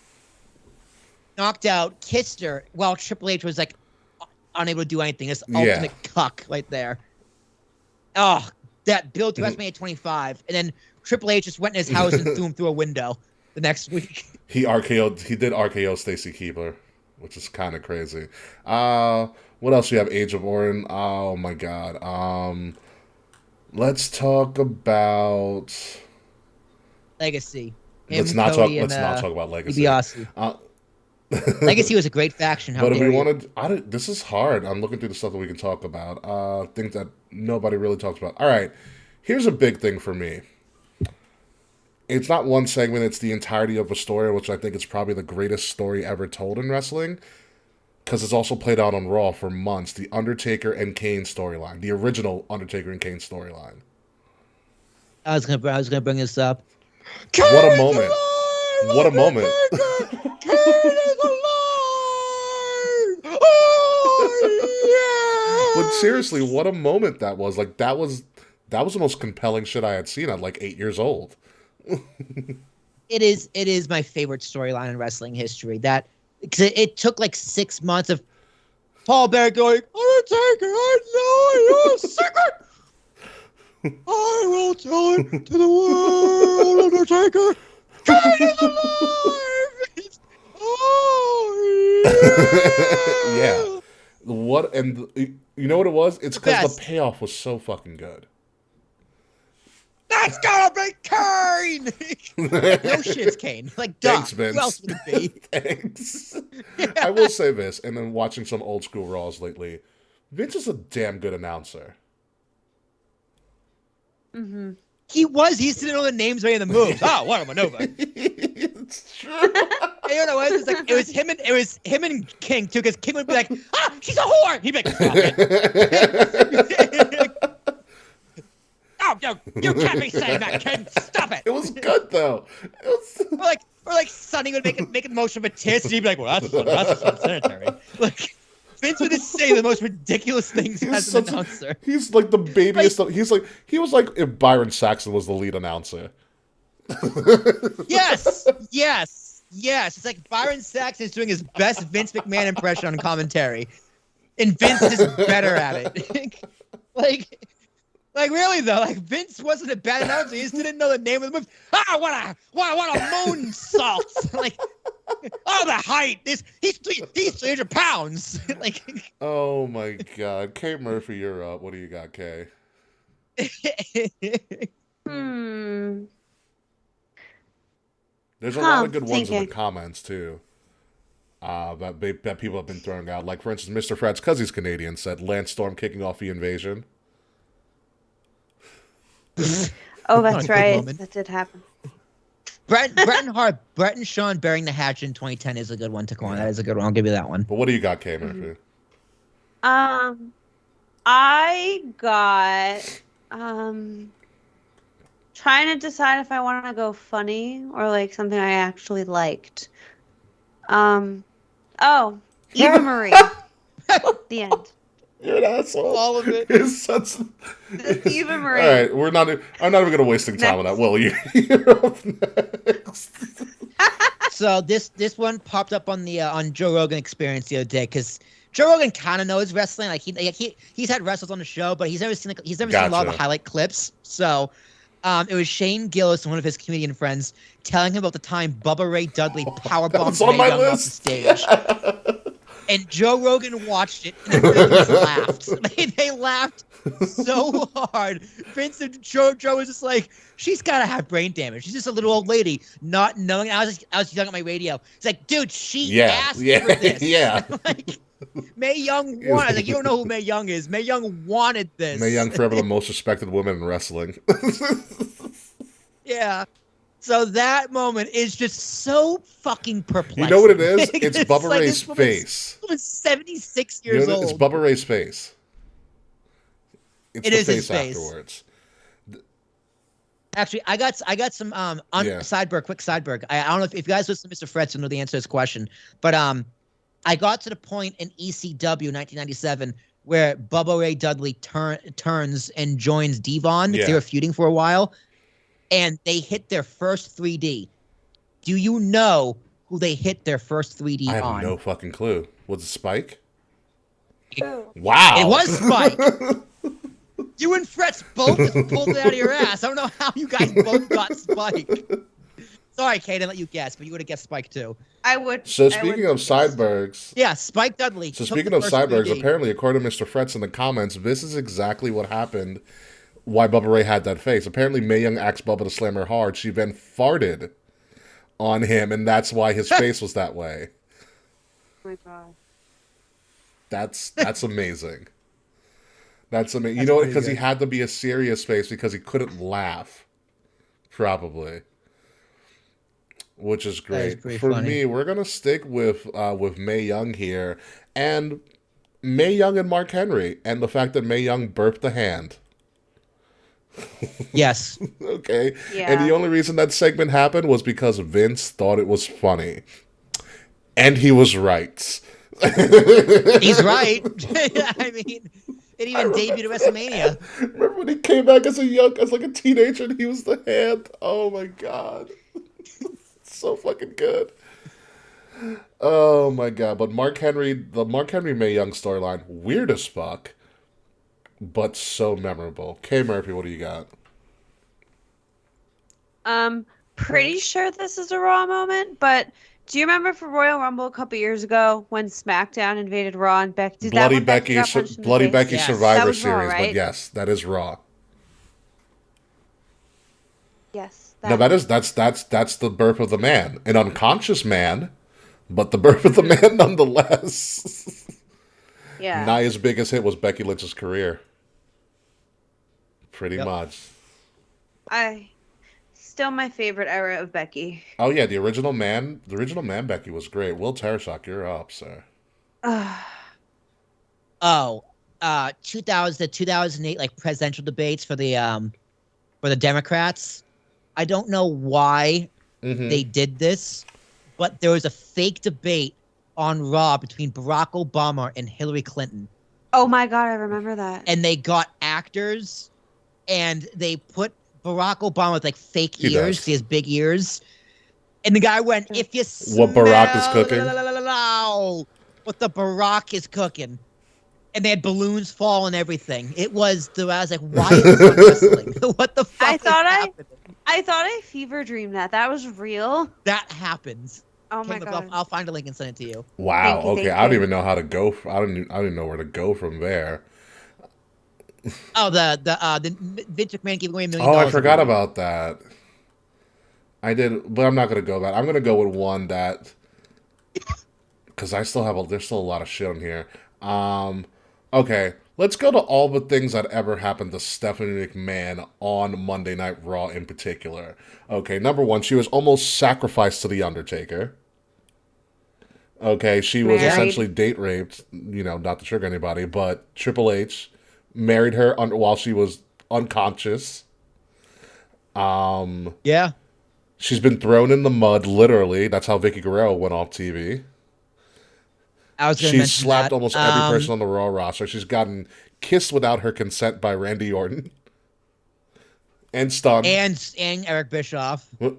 knocked out, kissed her, while Triple H was like unable to do anything. This Yeah. ultimate cuck right there. Oh, that built to Mm-hmm. WrestleMania 25, and then Triple H just went in his house and threw him through a window the next week. He did RKO Stacy Keibler, which is kind of crazy. What else do you have? Age of Orton. Oh my god. Let's talk about. Legacy. Let's Him, not Cody, talk. Let's and, not talk about Legacy. DiBiase. Uh, Legacy was a great faction. How but if dare we you. wanted, this is hard. I'm looking through the stuff that we can talk about. Things that nobody really talks about. All right, here's a big thing for me. it's not one segment, it's the entirety of a story, which I think is probably the greatest story ever told in wrestling. Because it's also played out on Raw for months. The Undertaker and Kane storyline. The original Undertaker and Kane storyline. I was gonna bring this up. What a moment. What a moment. Kane is alive! Oh, But seriously, what a moment that was. Like, that was the most compelling shit I had seen at like 8 years old. It is my favorite storyline in wrestling history. That because it took like 6 months of Paul Bear going, Undertaker, I know your secret. I will tell it to the world, Undertaker. Kane is alive. Oh Yeah. What, and you know what it was? It's because Best. the payoff was so fucking good. That's gotta be Kane. No shit's Kane. Like, duh. Thanks, Vince. Who else would it be? Thanks. I will say this, and then watching some old school Raws lately, Vince is a damn good announcer. Mm-hmm. He didn't know the names or any of the moves. Oh, what a maneuver. It's true. You know what it was? It's like, it was him and King too, because King would be like, she's a whore. He'd be like, stop it. Oh, no, you can't be saying that, King. Stop it. It was good though. It was... Or like Sonny would make a motion of a tiss, and he'd be like, well, that's unsanitary. Like, Vince would just say the most ridiculous things as an announcer. He's like the babiest. He was like if Byron Saxon was the lead announcer. Yes. It's like Byron Saxon is doing his best Vince McMahon impression on commentary, and Vince is better at it. Like really though, like Vince wasn't a bad announcer. He just didn't know the name of the move. What a moonsault! Like, the height. He's 300 pounds. Like, Oh my God, Kay Murphy, you're up. What do you got, Kay? There's a lot of good ones in the comments too. That people have been throwing out. Like for instance, Mr. Fred's because he's Canadian said Lance Storm kicking off the invasion. Oh, that's right. moment. That did happen. Brett and Sean burying the hatch in 2010 is a good one to go on. That is a good one. I'll give you that one. But what do you got, Kay Murphy? I got trying to decide if I want to go funny or like something I actually liked. Eva Marie. The end. You're an asshole. All of it. It's such... Eva Marie. All right, I'm not even gonna wasting time on that. Will you? You're up next. So this one popped up on the on Joe Rogan Experience the other day because Joe Rogan kind of knows wrestling. Like he's had wrestlers on the show, but he's never seen a lot of the highlight clips. So it was Shane Gillis, one of his comedian friends, telling him about the time Bubba Ray Dudley powerbombed Mae Young off the stage. And Joe Rogan watched it and they laughed. They laughed so hard. Vince and Joe was just like, she's gotta have brain damage. She's just a little old lady, not knowing. I was yelling at my radio. It's like, dude, she asked for this. Yeah. Like, Mae Young wanted. I was like, you don't know who Mae Young is. Mae Young wanted this. Mae Young, forever the most respected woman in wrestling. Yeah. So that moment is just so fucking perplexing. You know what it is? It's Bubba like Ray's face. This woman's 76 years old. It's Bubba Ray's face. It's It the is his face face. afterwards. Actually, I got some sideberg, quick sideberg. I don't know if you guys listen to Mr. Fretz know the answer to this question, but I got to the point in ECW 1997 where Bubba Ray Dudley turns and joins Devon. Yeah. They were feuding for a while, and they hit their first 3D. Do you know who they hit their first 3D I have on? no fucking clue. Was it Spike? Ooh. Wow. It was Spike. You and Fretz both just pulled it out of your ass. I don't know how you guys both got Spike. Sorry, Kate, I let you guess, but you would have guessed Spike too. I would. So speaking of Sidebergs, Yeah, Spike Dudley. So took speaking the of first Cyborgs, 3D. apparently, according to Mr. Fretz in the comments, this is exactly what happened. Why Bubba Ray had that face. Apparently, Mae Young asked Bubba to slam her hard. She then farted on him, and that's why his face was that way. Oh my God. That's amazing. That's amazing. You know, because he had to be a serious face because he couldn't laugh. Probably. which is That is great. pretty For funny. me, we're gonna stick with Mae Young here, and Mae Young and Mark Henry, and the fact that Mae Young burped the hand. Yes, Okay, and the Yeah. only reason that segment happened was because Vince thought it was funny, and he was right. he's right. I mean, it even debuted at WrestleMania. Remember when he came back as like a teenager, and he was the hand. Oh my god, so fucking good. Oh my god, but the Mark Henry Mae Young storyline, weird as fuck, but so memorable. K Murphy, what do you got? Pretty sure this is a Raw moment, but do you remember for Royal Rumble a couple years ago when SmackDown invaded Raw and Becky? Did that when Becky got punched in the Bloody face? Becky Yes. That Survivor was Raw, Series, but right? yes, that is Raw. Yes. No, that's the birth of the man, an unconscious man, but the birth of the man nonetheless. Yeah. Nia's biggest hit was Becky Lynch's career, pretty Yep. much. I still my favorite era of Becky. Oh yeah, the original man Becky was great. Will Tarashak, you're up, sir. Ugh. Oh, 2000 to 2008, like presidential debates for the Democrats. I don't know why Mm-hmm. they did this, but there was a fake debate on Raw between Barack Obama and Hillary Clinton, Oh my God, I remember that. and they got actors, and they put Barack Obama with like fake He ears, does. he has big ears, and the guy went, "If you What Barack is smell cooking? what the Barack is cooking." And they had balloons fall and everything. I was like, why is this on wrestling? What the fuck I thought is I- happening? I thought I fever dreamed that. That was real. That happens. Oh my Caleb, God. I'll find a link and send it to you. Wow. Thank you, Okay, thank I don't you. even know how to go. I don't even know where to go from there. Oh, the Vince McMahon giving away $1 million. Oh, I forgot about that. I did, but I'm not gonna go that. I'm gonna go with one that because there's still a lot of shit on here. Okay, let's go to all the things that ever happened to Stephanie McMahon on Monday Night Raw in particular. Okay, number one, she was almost sacrificed to the Undertaker. Okay, she was Married. essentially date raped. You know, not to trigger anybody, but Triple H married her while she was unconscious. Yeah. She's been thrown in the mud, literally. That's how Vicky Guerrero went off TV. I was going to She's mention slapped that. almost every person on the Raw roster. She's gotten kissed without her consent by Randy Orton. And stunned. and Eric Bischoff What?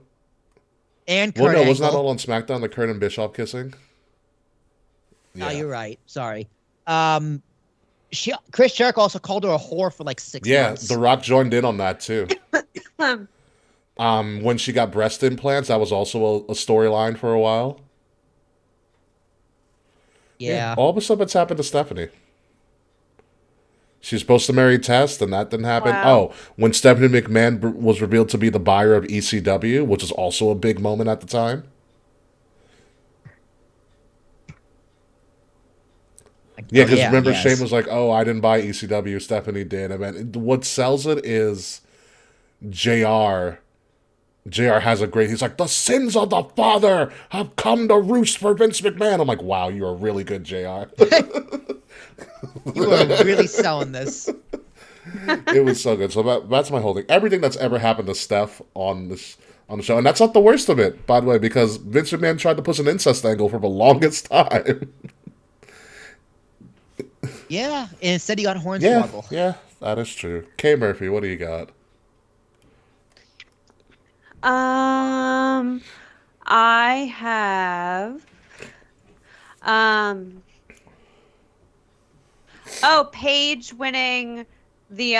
and Well, Kurt no, wasn't that Angle. all on SmackDown, the Kurt and Bischoff kissing? Oh, you're right. Sorry. Chris Jericho also called her a whore for like 6 Yeah, months. The Rock joined in on that too. Um, When she got breast implants, that was also a storyline for a while. Yeah. All of a sudden, it's happened to Stephanie. She's supposed to marry Test, and that didn't happen. Wow. Oh, when Stephanie McMahon was revealed to be the buyer of ECW, which was also a big moment at the time. Yeah, because remember, yes. Shane was like, "Oh, I didn't buy ECW. Stephanie did." I mean, what sells it is JR. JR has a great. He's like, "The sins of the father have come to roost for Vince McMahon." I'm like, "Wow, you are really good, JR." You are really selling this. It was so good. So that's my whole thing. Everything that's ever happened to Steph on the show, and that's not the worst of it, by the way, because Vince McMahon tried to push an incest angle for the longest time. Yeah. And instead he got yeah, Hornswoggle. yeah, that is true. K Murphy, what do you got? I have Paige winning the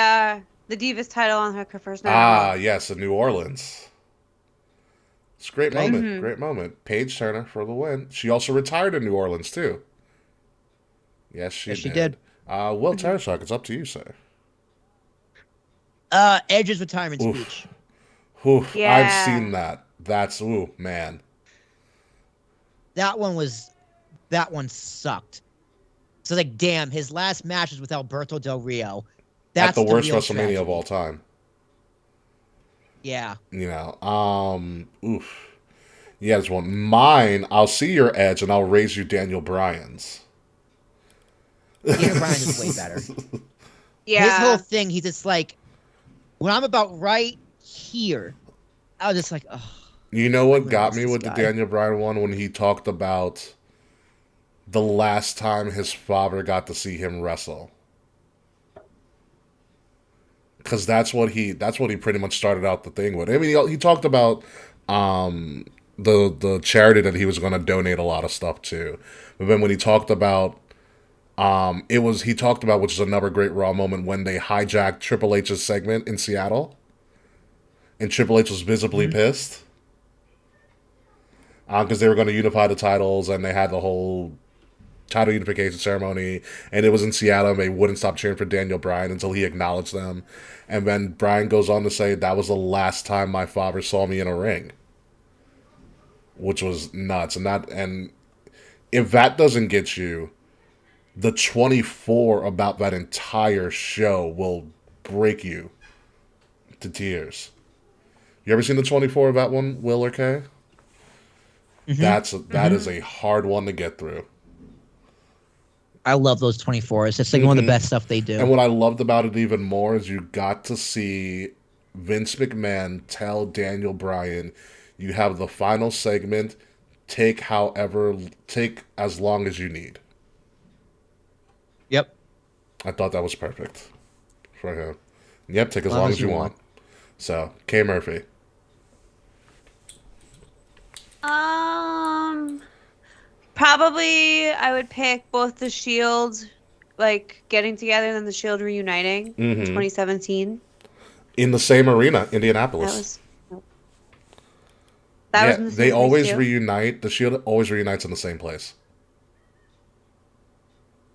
Divas title on her first night. on Raw. Yes, in New Orleans. It's a great Right. moment. Great moment. Paige Turner for the win. She also retired in New Orleans too. Yes, she did. Will Tarashak, it's up to you, sir. Edge's retirement Oof. speech. Whew, Yeah. I've seen that. That's man. That one sucked. So like, damn, his last match was with Alberto Del Rio. That's At the worst real WrestleMania tragedy. of all time. Yeah. You know. Oof. Yeah, there's one. Mine, I'll see your edge and I'll raise you Daniel Bryan's. Daniel Bryan is way better. Yeah. His whole thing, he's just like, when I'm about right here, I was just like, oh, You know what really got miss me this with the guy. Daniel Bryan one when he talked about the last time his father got to see him wrestle. Because that's what he pretty much started out the thing with. I mean, he talked about um, the charity that he was going to donate a lot of stuff to, but then when he talked about he talked about, which is another great Raw moment, when they hijacked Triple H's segment in Seattle, and Triple H was visibly Mhm. pissed because they were going to unify the titles and they had the whole title unification ceremony, and it was in Seattle, and they wouldn't stop cheering for Daniel Bryan until he acknowledged them. And then Bryan goes on to say, that was the last time my father saw me in a ring, which was nuts. And if that doesn't get you, the 24 about that entire show will break you to tears. You ever seen the 24 of that one, Will or Kay? Mhm. That is a hard one to get through. I love those 24s. It's like one of the best stuff they And do. what I loved about it even more is you got to see Vince McMahon tell Daniel Bryan, you have the final segment, take as long as you need. Yep. I thought that was perfect for him. Yep, take As as long long as as you you want. want. So, Kay Murphy. Um, Probably I would pick both the Shield, like getting together and then the Shield reuniting in 2017. In the same arena, That Indianapolis. was that was Yeah, in the they same place always too. reunite. The Shield always reunites in the same place.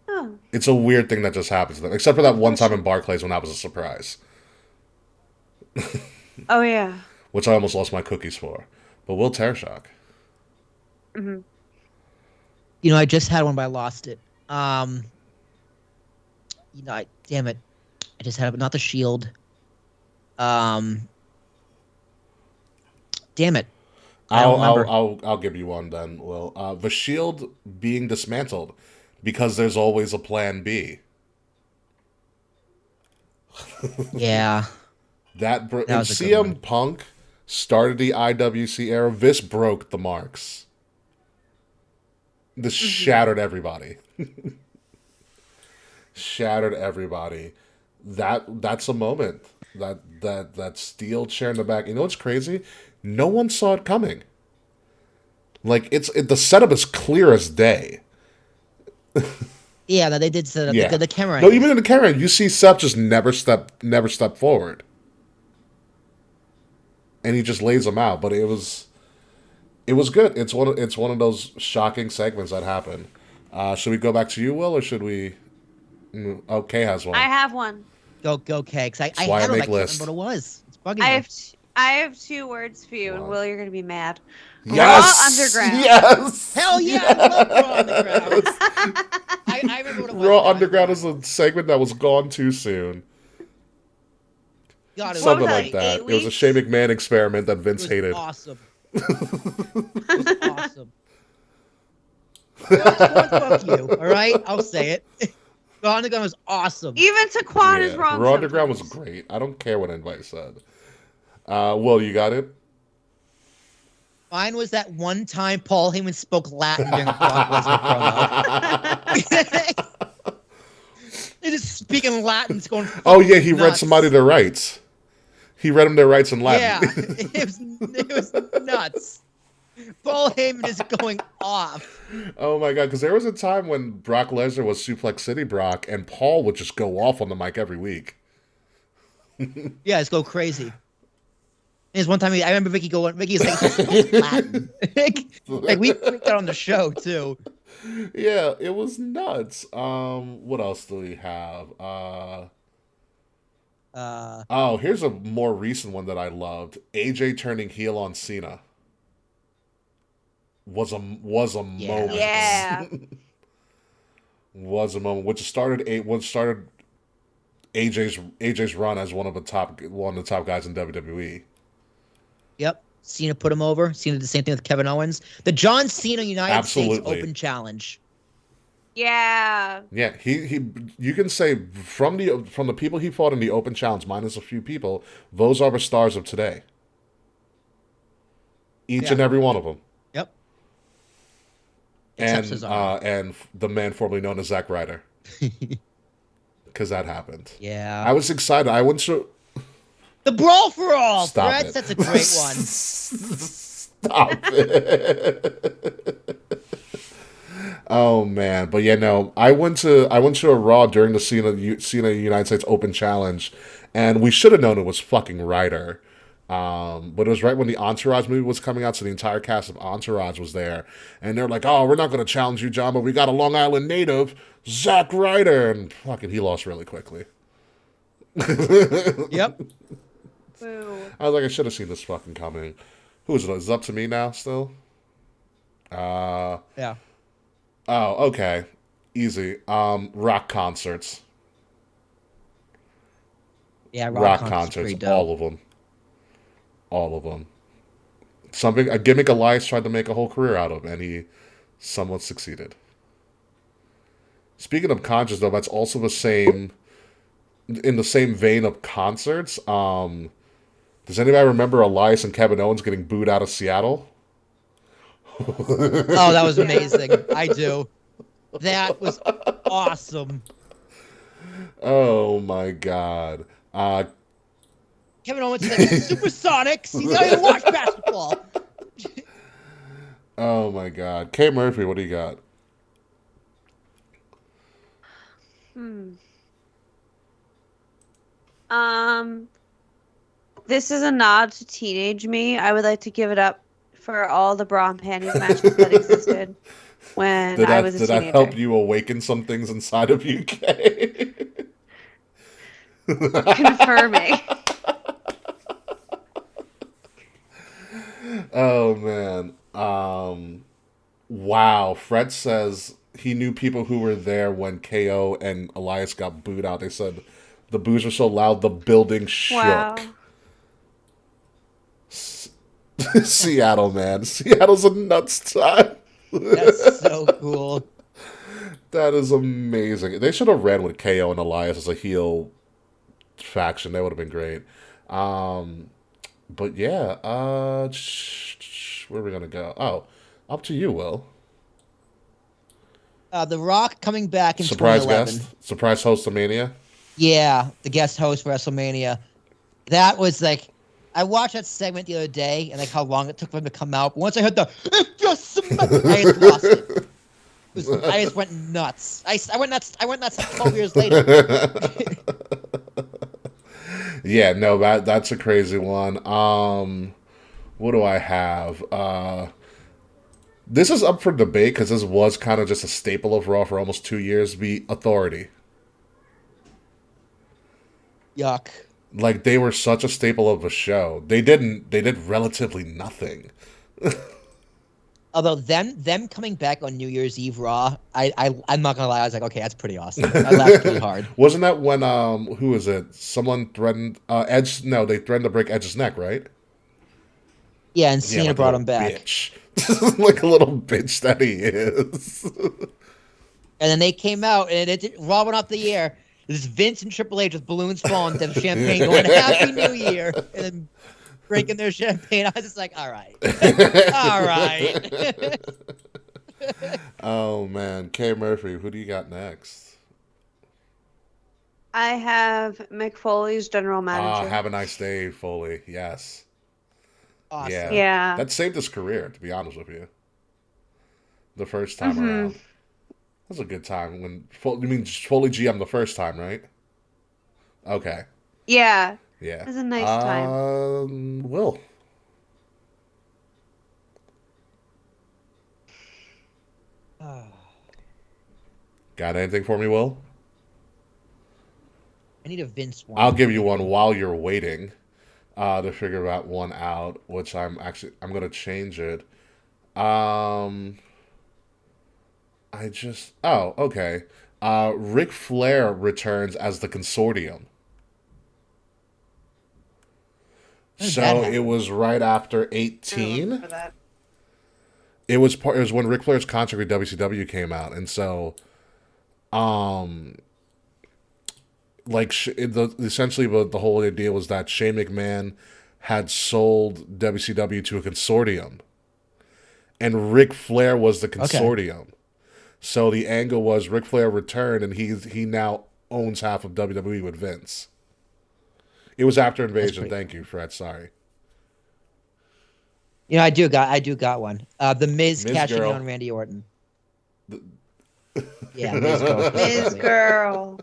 Oh, It's a weird thing that just happens to them, except for that one time in unfortunate. Barclays when that was a surprise, Oh yeah. which I almost lost my cookies for. But Will Tearshock. Hmm. You know, I just had one, but I lost it. Damn it. I just had it, but not the shield. Um, damn it. I don't remember. I'll give you one then. Well, the Shield being dismantled because there's always a Plan B. Yeah, that And was a good one. CM Punk started the IWC era. This broke the marks. This Hmm. shattered everybody. Shattered everybody. That's a moment. That steel chair in the back. You know what's crazy? No one saw it coming. Like the setup is clear as day. Yeah, that they did set up Yeah. the camera No, angles. even in the camera, you see Seth just never step forward, and he just lays them out. But it was good. It's one of those shocking segments that happen. Should we go back to you, Will, or should we? Oh, Kay has I one. have one. Go, Kegs. I That's why I had one. I make can't remember lists. what it was. It's bugging me. I have two words for you, and What? Will, you're gonna be mad. Raw Yes, Underground. yes, Hell yeah, I love Raw Underground. I remember what it was. Raw now. Underground is a segment that was gone too soon. God, it What was was Something that, like like that. 8 It was a Shane weeks? McMahon experiment that it Vince was hated. awesome. It was awesome. Fuck you. All right, I'll say it. Raw Underground was awesome. Even Taquan is Yeah, wrong Raw Underground was sometimes. great. I don't care what anybody said. Will, you got it? Mine was that one time Paul Heyman spoke Latin during a Brock Lesnar promo. They just speaking Latin, it's going Oh fucking yeah, he read nuts. somebody their rights. He read them their rights in Latin. Yeah, it was nuts. Paul Heyman is going off. Oh my god, because there was a time when Brock Lesnar was Suplex City Brock, and Paul would just go off on the mic every week. Yeah, it's go crazy. There's one time I remember Vicky's like Latin. Like we freaked out on the show too. Yeah, it was nuts. What else do we have? Uh, Oh, here's a more recent one that I loved. AJ turning heel on Cena was a Yeah, moment. Yeah. Was a moment which started AJ's run as one of the top guys in WWE. yep. Cena put him over. Cena did the same thing with Kevin Owens. The John Cena United States Absolutely. Open Challenge. Yeah. Yeah, he you can say from the people he fought in the Open Challenge, minus a few people, those are the stars of today. Each and Yeah. every one of them. Yep. Except And Cesaro. the man formerly known as Zack Ryder, because that happened. Yeah. I was excited. I went to The Brawl for All. stop Threats, it. that's a great one. Stop it. Oh man, but yeah, no. I went to a Raw during the Cena United States Open Challenge, and we should have known it was fucking Ryder. But it was right when the Entourage movie was coming out, so the entire cast of Entourage was there, and they're like, "Oh, we're not going to challenge you, John, but we got a Long Island native, Zack Ryder," and fucking he lost really quickly. Yep. Boo. I was like, I should have seen this fucking coming. Who is it? Is it up to me now still? Yeah. Oh, okay. Easy. Rock concerts. Yeah, Rock Concert's concerts. pretty dope. All of them. All of them. Something, a gimmick Elias tried to make a whole career out of, and he somewhat succeeded. Speaking of concerts, though, that's also in the same vein of concerts. Does anybody remember Elias and Kevin Owens getting booed out of Seattle? Oh, that was amazing. I do. That was awesome. Oh my god. Kevin Owens is like Supersonics. He's not even watch basketball. Oh my god. Kay Murphy, what do you got? This is a nod to teenage me. I would like to give it up for all the bra and panties matches that existed when Did I that was a did teenager. that help you awaken some things inside of you, Kay? Confirming. Oh man. Wow. Fred says he knew people who were there when KO and Elias got booed out. They said the boos were so loud the building shook. Wow. Seattle, man. Seattle's a nuts time. That's so cool. That is amazing. They should have ran with KO and Elias as a heel faction. That would have been great. But yeah, where are we gonna go? Oh, up to you, Will. The Rock coming back in Surprise 2011. guest, surprise host of Mania. Yeah, the guest host for WrestleMania. That was like, I watched that segment the other day and like how long it took for him to come out. But once I heard the, "If you're I just lost it. I just went nuts. I went nuts. I went nuts 12 years later. Yeah, no, that's a crazy one. What do I have? This is up for debate because this was kind of just a staple of Raw for almost 2 years. The Authority. Yuck. Like they were such a staple of the show. They did relatively nothing. Although them coming back on New Year's Eve Raw, I'm not gonna lie, I was like, okay, that's pretty awesome. I laughed pretty hard. Wasn't that when who is it? Someone threatened Edge? No, they threatened to break Edge's neck, right? Yeah, and Cena like a brought little him back. Bitch. Like a little bitch that he is. And then they came out and Raw went off the air. This Vince and Triple H with balloons falling, them champagne going, Happy New Year, and then drinking their champagne. I was just like, all right. All right. Oh man, Kay Murphy, who do you got next? I have Mick Foley's general manager. Have a nice day, Foley. Yes. Awesome. Yeah. Yeah. That saved his career, to be honest with you. The first time around. That was a good time. You mean Foley GM the first time, right? Okay. Yeah. Yeah. It was a nice time. Will. Got anything for me, Will? I need a Vince one. I'll give you one while you're waiting to figure that one out, which I'm going to change it. Okay. Ric Flair returns as the Consortium. When did that So it happen? was right after I 18. remember that. It was part. It was when Ric Flair's contract with WCW came out, and so um like essentially the whole idea was that Shane McMahon had sold WCW to a consortium, and Ric Flair was the Okay. consortium. So the angle was Ric Flair returned, and he now owns half of WWE with Vince. It was after That's Invasion. pretty Thank cool. you, Fred. Sorry, I do got one. The Miz Ms. cashing in on Girl. Randy Orton. Yeah, Miz Girl Ms. specifically. Girl.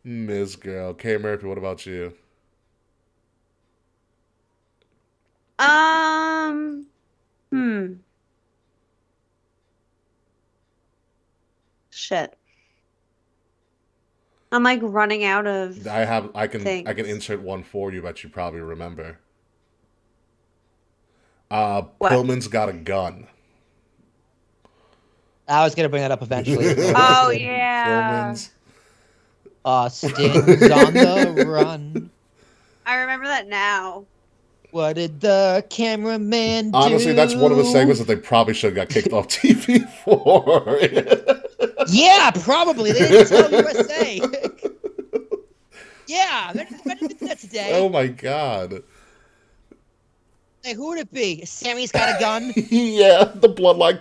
Ms. Girl. K Murphy. What about you? Um. Hmm. Shit. I'm like running out of I can things. insert one for you that you probably remember. What? Pillman's got a gun. I was gonna bring that up eventually. No one else Oh did. yeah. Pillman's. Austin's on the run. I remember that now. What did the cameraman Honestly, that's one of the do? segments that they probably should have got kicked off TV for. Yeah, probably. They didn't tell USA. Yeah, imagine if that Oh today. my god. Like, who would it be? Sammy's got a gun. Yeah, the bloodline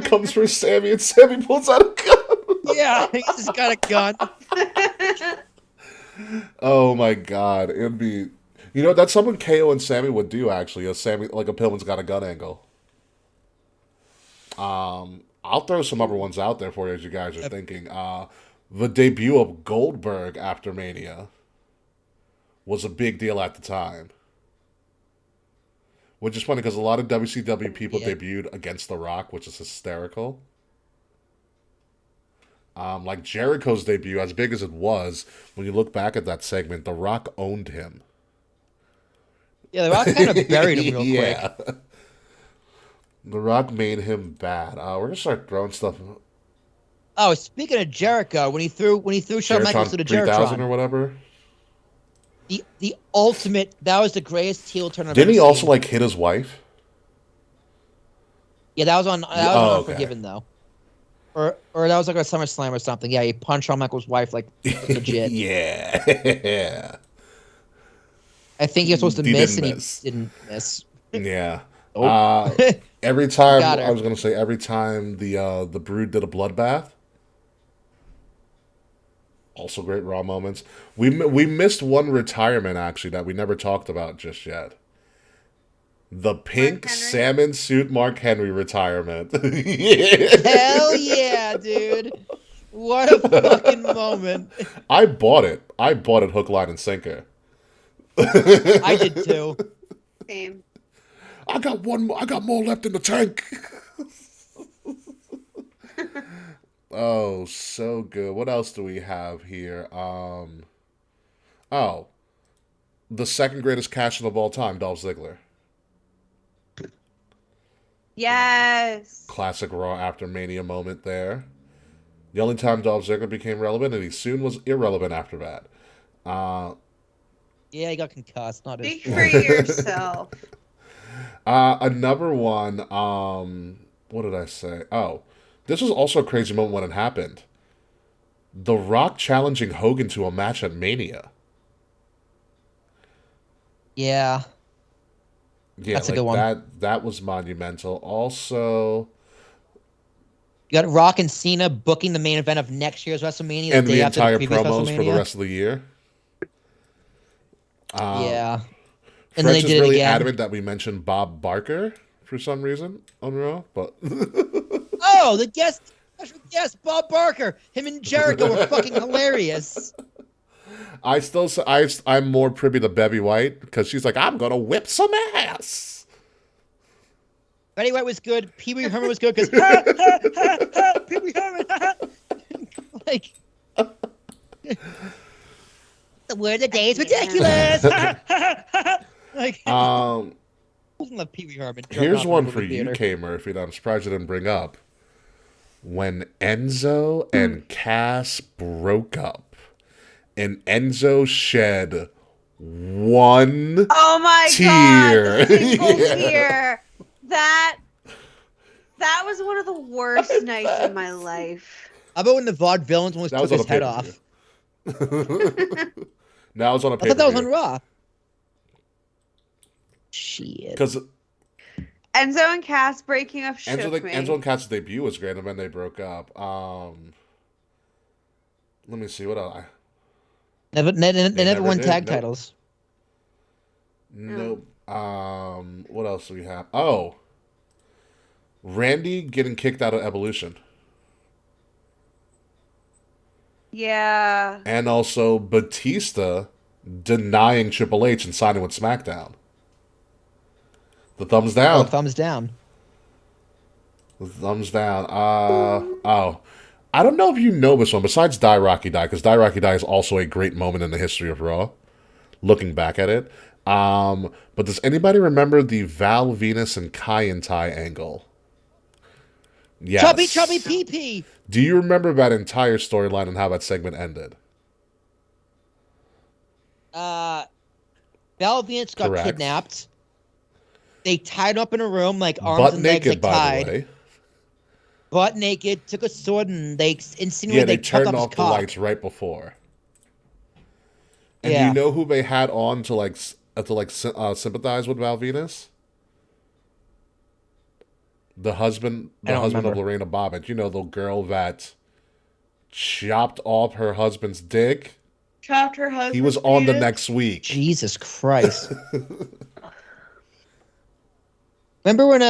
comes for Sammy, and Sammy pulls out a gun. Yeah, he's just got a gun. Oh my god. It'd be, that's something KO and Sammy would do actually, a Sammy like a Pillman's got a gun angle. I'll throw some other ones out there for you as you guys are thinking. The debut of Goldberg after Mania was a big deal at the time. Which is funny because a lot of WCW people Yeah. debuted against The Rock, which is hysterical. Like Jericho's debut, as big as it was, when you look back at that segment, The Rock owned him. Yeah, the Rock kind of buried him real quick. Yeah. The Rock made him bad. We're gonna start throwing stuff. Oh, speaking of Jericho, when he threw Shawn Michaels Jerichon to the 3000 or Jeritron, whatever. the ultimate, that was the greatest heel turn I've Didn't ever he also seen. like hit his wife? Yeah, that was on Oh, okay. Unforgiven though, or that was like a SummerSlam or something. Yeah, he punched Shawn Michaels' wife like legit. Yeah. I think he was supposed to He miss, didn't and miss. he didn't miss. Yeah. Nope. Every time Got I her. was gonna say every time the Brood did a bloodbath, also great Raw moments. We missed one retirement actually that we never talked about just yet. The pink Henry? salmon suit Mark Henry retirement. Yeah. Hell yeah, dude! What a fucking moment. I bought it. I bought it hook, line, and sinker. I did too. Same. I got one. I got more left in the tank. Oh, so good. What else do we have here? Oh, the second greatest cash in of all time, Dolph Ziggler. Yes. Classic Raw after Mania moment there. The only time Dolph Ziggler became relevant, and he soon was irrelevant after that. Yeah, he got concussed. Not his Speak fault. for yourself. Another one. What did I say? Oh, this was also a crazy moment when it happened. The Rock challenging Hogan to a match at Mania. Yeah, Yeah, that's a like good one. that was monumental. Also, You got Rock and Cena booking the main event of next year's WrestleMania and the the day after the entire previous promos for the WrestleMania. rest of the year. Yeah, and then French they is did it really again. adamant that we mentioned Bob Barker for some reason on Raw, but Oh, the special guest, Bob Barker. Him and Jericho were fucking hilarious. I'm more privy to Bevy White because she's like, I'm gonna whip some ass. Betty White was good. Pee Wee Herman was good because Pee Wee Herman. Like the word of the day is ridiculous. Like I love Pee Wee Herman. jerking Here's off in one the for movie you, theater. K Murphy, that I'm surprised you didn't bring up. When Enzo and Cass broke up, and Enzo shed one Oh my tier. god, single Yeah. tier. That was one of the worst nights in my life. How about when the Vaudevillains almost That took was on his a head pay-per-view. off? Now it's on a I thought that was on pay-per-view. Raw. Shit. Because Enzo and Cass breaking up shook me. Enzo and Cass's debut was great, and then they broke up. Let me see what else. They never never won did, tag nope. titles. Nope. What else do we have? Oh, Randy getting kicked out of Evolution, Yeah. and also Batista denying Triple H and signing with SmackDown. The thumbs Oh, down. thumbs down. The thumbs down. Oh. I don't know if you know this one, besides Die Rocky Die, because Die Rocky Die is also a great moment in the history of Raw, looking back at it. But does anybody remember the Val Venus and Kai angle? Yes. Chubby pee pee. Do you remember that entire storyline and how that segment ended? Val Venus got Correct. kidnapped. They tied him up in a room, like arms Butt and legs, naked, like by tied. the way. Butt naked, took a sword, and they Yeah, insinuated they they chopped turned off off his the cock. lights right before. And Yeah. you know who they had on to sympathize with Val Venus? The husband I don't of remember. Lorena Bobbitt. You know, the girl that chopped off her husband's dick. Chopped her husband. He was on the next week. Jesus Christ. Remember when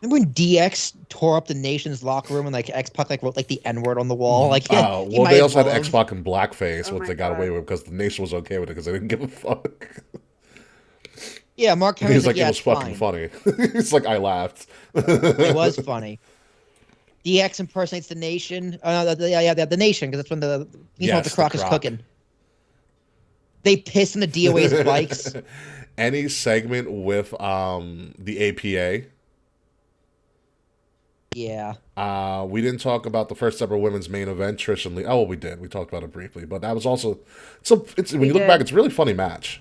DX tore up the Nation's locker room and like X-Pac like wrote like the N-word on the wall? Like Oh, he well, might they as also had well have. X-Pac in blackface, Oh which my they got away God. with because the Nation was okay with it because they didn't give a fuck. Yeah, Mark He Henry's was like, yeah, it was it's fucking fine. funny. He's like, I laughed. It was funny. DX impersonates the Nation. The Nation, because that's when he's Yes, what the the Croc is Croc. cooking. They piss in the DOA's bikes. Any segment with the APA. Yeah. We didn't talk about the first ever women's main event, Trish and Lee. Oh, well, we did. We talked about it briefly, but that was also it's when you look did. back, it's a really funny match.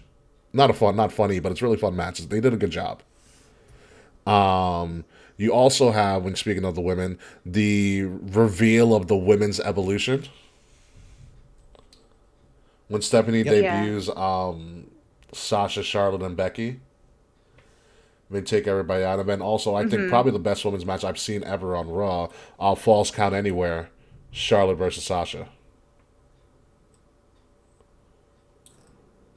Not funny, but it's really fun matches. They did a good job. You also have, when speaking of the women, the reveal of the women's evolution. When Stephanie Yep. Yeah. debuts Sasha, Charlotte, and Becky. They take everybody out. And then also, I think probably the best women's match I've seen ever on Raw, Falls Count Anywhere, Charlotte versus Sasha.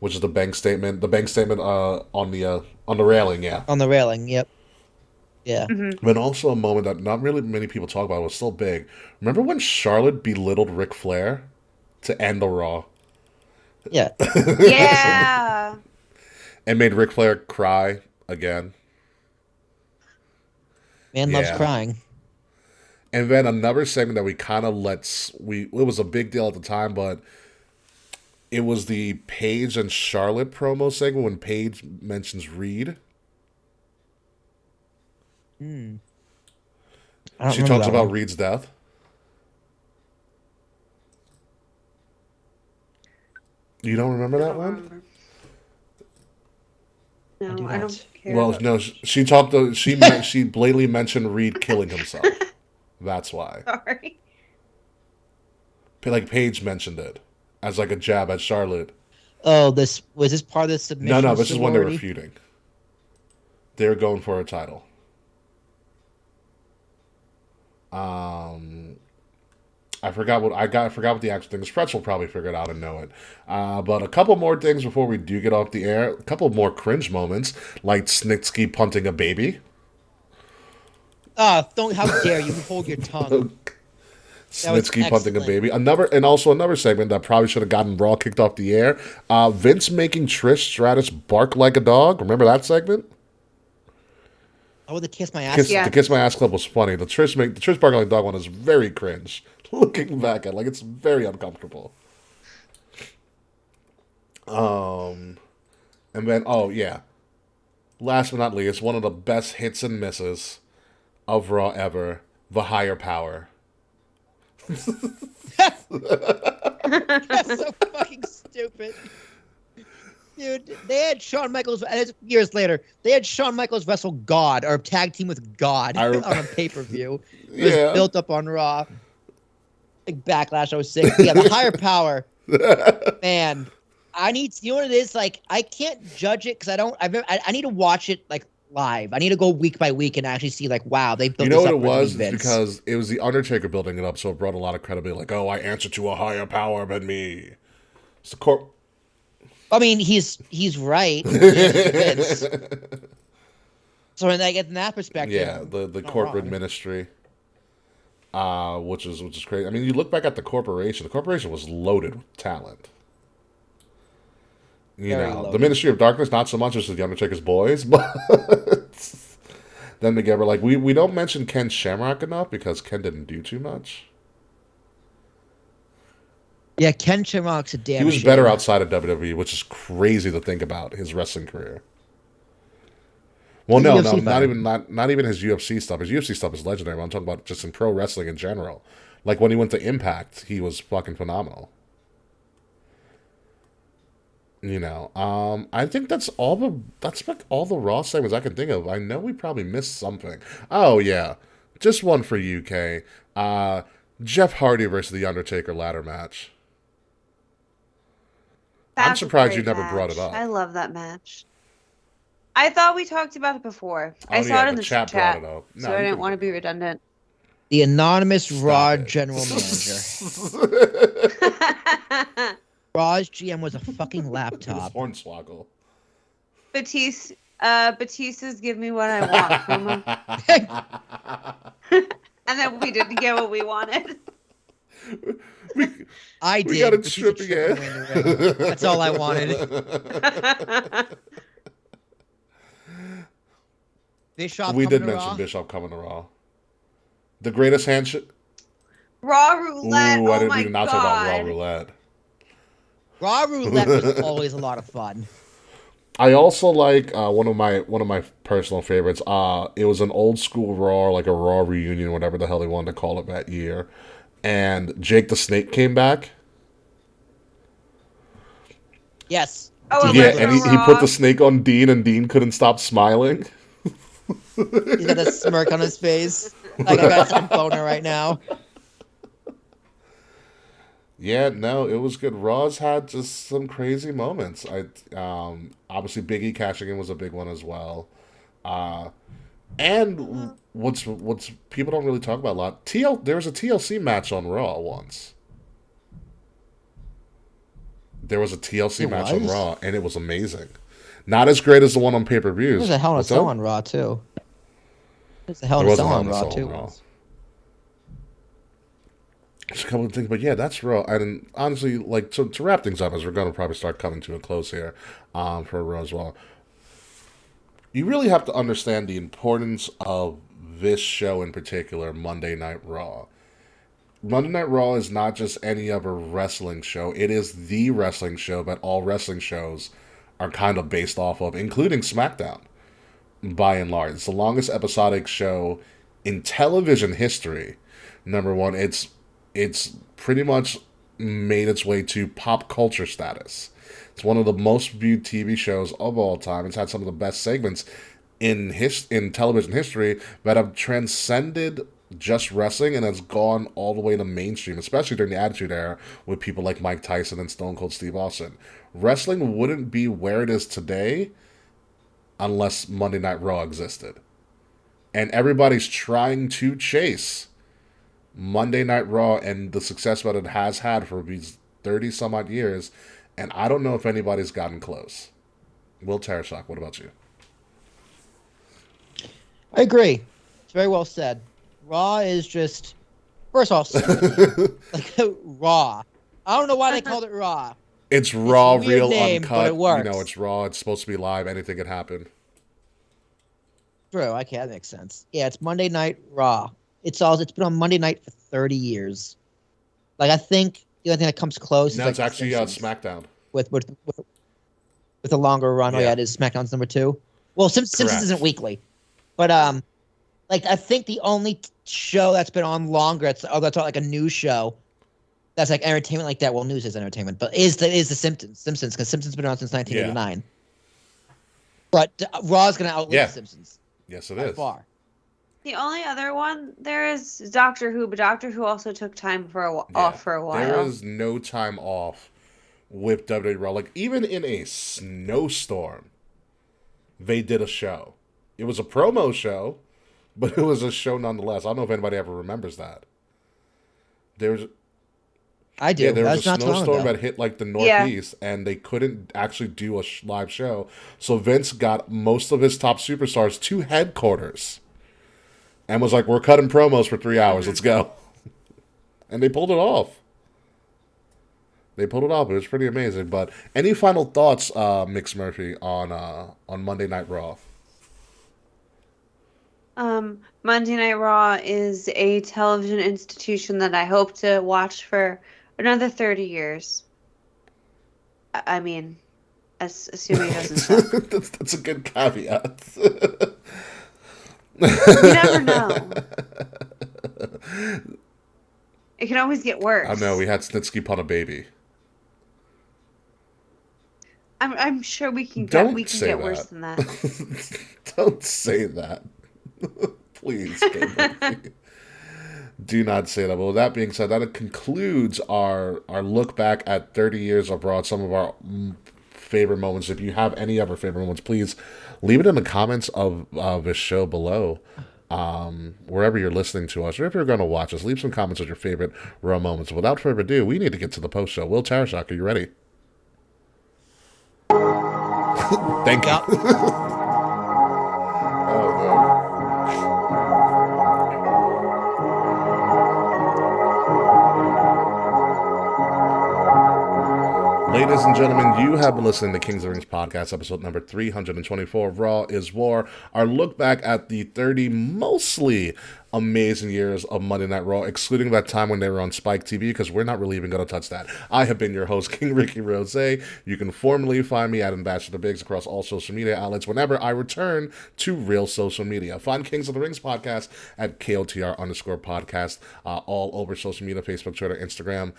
Which is the bank statement. The bank statement on the railing, yeah. On the railing, yep. Yeah. But also a moment that not really many people talk about was still big. Remember when Charlotte belittled Ric Flair to end the Raw Yeah. Yeah. and made Ric Flair cry again? Man loves Yeah. crying. And then another segment that we kind of it was a big deal at the time, but it was the Paige and Charlotte promo segment when Paige mentions Reed. I don't She remember talks that about one. Reed's death. You don't remember that one? I do No, I not. don't care. Well, about- no, she blatantly mentioned Reed killing himself. That's why. Sorry. Like Paige mentioned it as like a jab at Charlotte. Oh, was this part of the submission? No, this is when they were sorority? feuding. They were going for a title. I forgot what the actual thing is. Fretch will probably figure it out and know it. But a couple more things before we do get off the air. A couple more cringe moments, like Snitsky punting a baby. Don't! How dare you hold your tongue? That was Snitsky punting a excellent. baby. Also another segment that probably should have gotten Raw kicked off the air. Vince making Trish Stratus bark like a dog. Remember that segment? I would have kissed my ass. Yeah. The Kiss My Ass Club was funny. The Trish bark like a dog one is very cringe. Looking back at it's very uncomfortable. And then last but not least, one of the best hits and misses of Raw ever, the Higher Power. That's so fucking stupid. Dude, they had Shawn Michaels, and it's years later, they had Shawn Michaels wrestle God, or tag team with God I- on a pay-per-view. It was Yeah. built up on Raw. Like Backlash 06. Yeah, the higher power. Man, you know what it is? Like, I can't judge it because I need to watch it, like, live. I need to go week by week and actually see, like, wow, they built You know this what up it for was? It's Vince. because it was the Undertaker building it up, so it brought a lot of credibility. Like, oh, I answer to a higher power than me. It's the corp. I mean, he's right. Vince. So in that perspective, Yeah, the not corporate wrong. ministry, which is crazy. I mean, you look back at the corporation. The corporation was loaded with talent. You Very know, the loaded. Ministry of Darkness, not so much as the Undertaker's boys, but them together. Like we don't mention Ken Shamrock enough because Ken didn't do too much. Yeah, Ken Shamrock's a damn He was shame. better outside of WWE, which is crazy to think about his wrestling career. Well, He's a no, UFC not fighter. even not even his UFC stuff. His UFC stuff is legendary. I'm talking about just in pro wrestling in general. Like when he went to Impact, he was fucking phenomenal. You know, I think that's like all the Raw segments I can think of. I know we probably missed something. Oh yeah, just one for UK. Jeff Hardy versus the Undertaker ladder match. I'm That's a surprised you great never brought it match. up. I love that match. I thought we talked about it before. I Oh, saw yeah, it in the the chat chat, brought it up. No, so I you didn't can- want to be redundant. The anonymous Stop Raw it. general manager. Raw's GM was a fucking laptop. Hornswoggle. Batista's give me what I want from him. And then we didn't get what we wanted. I We did. got it Batista stripping tripping away in the ring. That's all I wanted. Bischoff We coming did to mention Raw. Bishop coming to Raw. The greatest handshake. Raw roulette. Ooh, Oh I didn't my mean to not talk about Raw God. roulette. Raw roulette was always a lot of fun. I also like one of my personal favorites. It was an old school Raw, like a Raw reunion, whatever the hell they wanted to call it that year. And Jake the Snake came back. Yes. Oh, Dean Yeah, Electro Ambrose. and he put Raw. the snake on Dean, and Dean couldn't stop smiling. He's got a smirk on his face. Like I got some boner right now. Yeah, no, it was good. Raw's had just some crazy moments. Obviously Big E cashing in was a big one as well. And what's people don't really talk about a lot. There was a TLC match on Raw once. There was a TLC It match on was? Raw, and it was amazing. Not as great as the one on pay-per-views. There's a Hell in a What's Cell up? on Raw too. There's a Hell in There a was a Cell Hell on in a Raw Cell on too. Raw. Just a couple of things, but yeah, that's Raw. And honestly, like to wrap things up, as we're going to probably start coming to a close here, for Raw as well. You really have to understand the importance of this show in particular, Monday Night Raw. Monday Night Raw is not just any other wrestling show. It is the wrestling show that all wrestling shows are kind of based off of, including SmackDown, by and large. It's the longest episodic show in television history. Number one, it's pretty much made its way to pop culture status. It's one of the most viewed TV shows of all time. It's had some of the best segments in television history that have transcended just wrestling and has gone all the way to mainstream, especially during the Attitude Era with people like Mike Tyson and Stone Cold Steve Austin. Wrestling wouldn't be where it is today unless Monday Night Raw existed. And everybody's trying to chase Monday Night Raw and the success that it has had for these 30 some odd years, and I don't know if anybody's gotten close. Will Tarashak, what about you? I agree. It's very well said. Raw is just, first off, like Raw. I don't know why they called it Raw. It's raw, a weird real, name, uncut. but it works. You know, it's raw. It's supposed to be live. Anything can happen. True. Okay, that makes sense. Yeah, it's Monday Night Raw. It's been on Monday night for 30 years. Like I think the only thing that comes close Now is it's like actually SmackDown. with a longer run. Oh Yeah. yeah, it is SmackDown's number 2. Well, Simpsons Correct. isn't weekly, but like I think the only show that's been on longer that's on like a news show that's like entertainment like that. Well, news is entertainment, but is the Simpsons because Simpsons been around since 1989. But Raw is going to outlive the Simpsons. Yes, it by is. far. The only other one there is Doctor Who, but Doctor Who also took time off for a while. There is no time off with WWE Raw. Like, even in a snowstorm, they did a show. It was a promo show, but it was a show nonetheless. I don't know if anybody ever remembers that. I do. Yeah, there was a not snowstorm that hit like the Northeast, and they couldn't actually do a live show. So Vince got most of his top superstars to headquarters and was like, "We're cutting promos for 3 hours. Let's go." And they pulled it off. It was pretty amazing. But any final thoughts, Mix Murphy, on Monday Night Raw? Monday Night Raw is a television institution that I hope to watch for another 30 years. I mean, assuming it doesn't suck. That's a good caveat. You never know. It can always get worse. I know, we had Snitsky Pun a Baby. I'm sure we can Don't get say worse that. than that. Don't say that. Please, Kate. Do not say that. But with that being said, that concludes our look back at 30 years of Raw, some of our favorite moments. If you have any other favorite moments, please leave it in the comments of this show below. Wherever you're listening to us, or if you're going to watch us, leave some comments on your favorite Raw moments. Without further ado, we need to get to the post show. Will Tarashak, are you ready? Thank you. Oh, man. Ladies and gentlemen, you have been listening to Kings of the Rings podcast, episode number 324, Raw is War. Our look back at the 30 mostly amazing years of Monday Night Raw, excluding that time when they were on Spike TV, because we're not really even going to touch that. I have been your host, King Ricky Rose. You can formally find me at Ambassador Biggs across all social media outlets whenever I return to real social media. Find Kings of the Rings podcast at KOTR_podcast, all over social media, Facebook, Twitter, Instagram,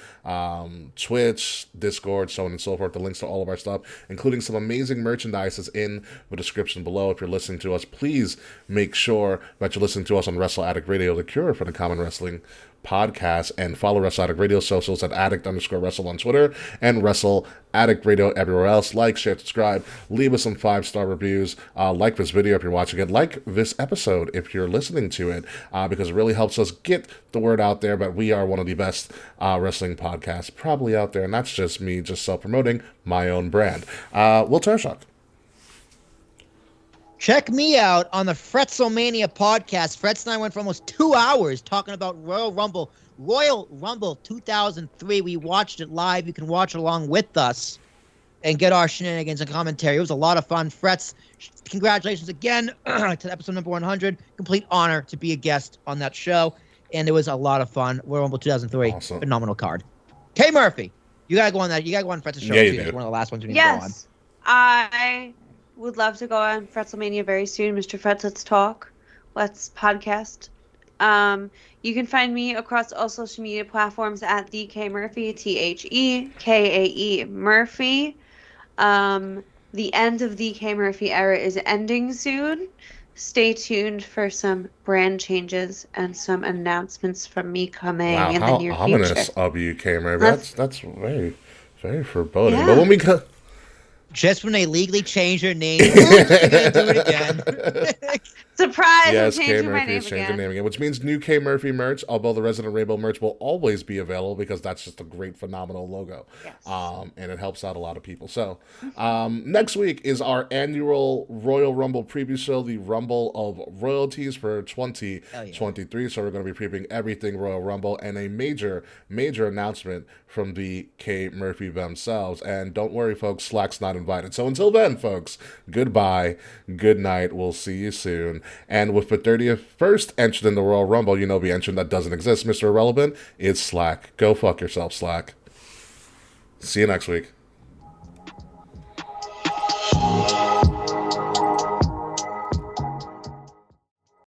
Twitch, Discord, so on and so forth. The links to all of our stuff, including some amazing merchandise, is in the description below. If you're listening to us, please make sure that you're listening to us on Wrestle Addict Radio, the cure for the common wrestling podcast, and follow Wrestle Addict Radio socials at addict_wrestle on Twitter and Wrestle Addict Radio everywhere else. Like, share, subscribe, leave us some 5-star reviews, like this video if you're watching it, like this episode if you're listening to it, because it really helps us get the word out there. But we are one of the best wrestling podcasts probably out there, and that's just me just self-promoting my own brand. Will Tarashak. Check me out on the Fretzelmania podcast. Fretz and I went for almost 2 hours talking about Royal Rumble 2003. We watched it live. You can watch it along with us and get our shenanigans and commentary. It was a lot of fun. Fretz, congratulations again to episode number 100. Complete honor to be a guest on that show. And it was a lot of fun. Royal Rumble 2003. Awesome. Phenomenal card. K. Murphy, you got to go on that. You got to go on Fretz's show. Yeah, It's one of the last ones we need to go on. Yes, I would love to go on Fretzelmania very soon. Mr. Fretz, let's talk. Let's podcast. You can find me across all social media platforms at the K Murphy, TheKae Murphy. The end of the K Murphy era is ending soon. Stay tuned for some brand changes and some announcements from me coming in the near future. Wow, how ominous of you, K Murphy. That's very, very foreboding. Yeah. But when we go... Just when they legally change their name, oops, you're gonna do it again. Surprise! Yes, I'm K changing my Murphy name is changing again. name again, which means new K Murphy merch, although the Resident Rainbow merch will always be available because that's just a great, phenomenal logo. Yes. And it helps out a lot of people. So, next week is our annual Royal Rumble preview show, the Rumble of Royalties for 2023. So we're going to be previewing everything Royal Rumble and a major, major announcement from the K Murphy themselves. And don't worry, folks, Slack's not invited. So until then, folks, goodbye, good night, we'll see you soon. And with the 31st entrant in the Royal Rumble, you know the entrant that doesn't exist, Mr. Irrelevant, it's Slack. Go fuck yourself, Slack. See you next week.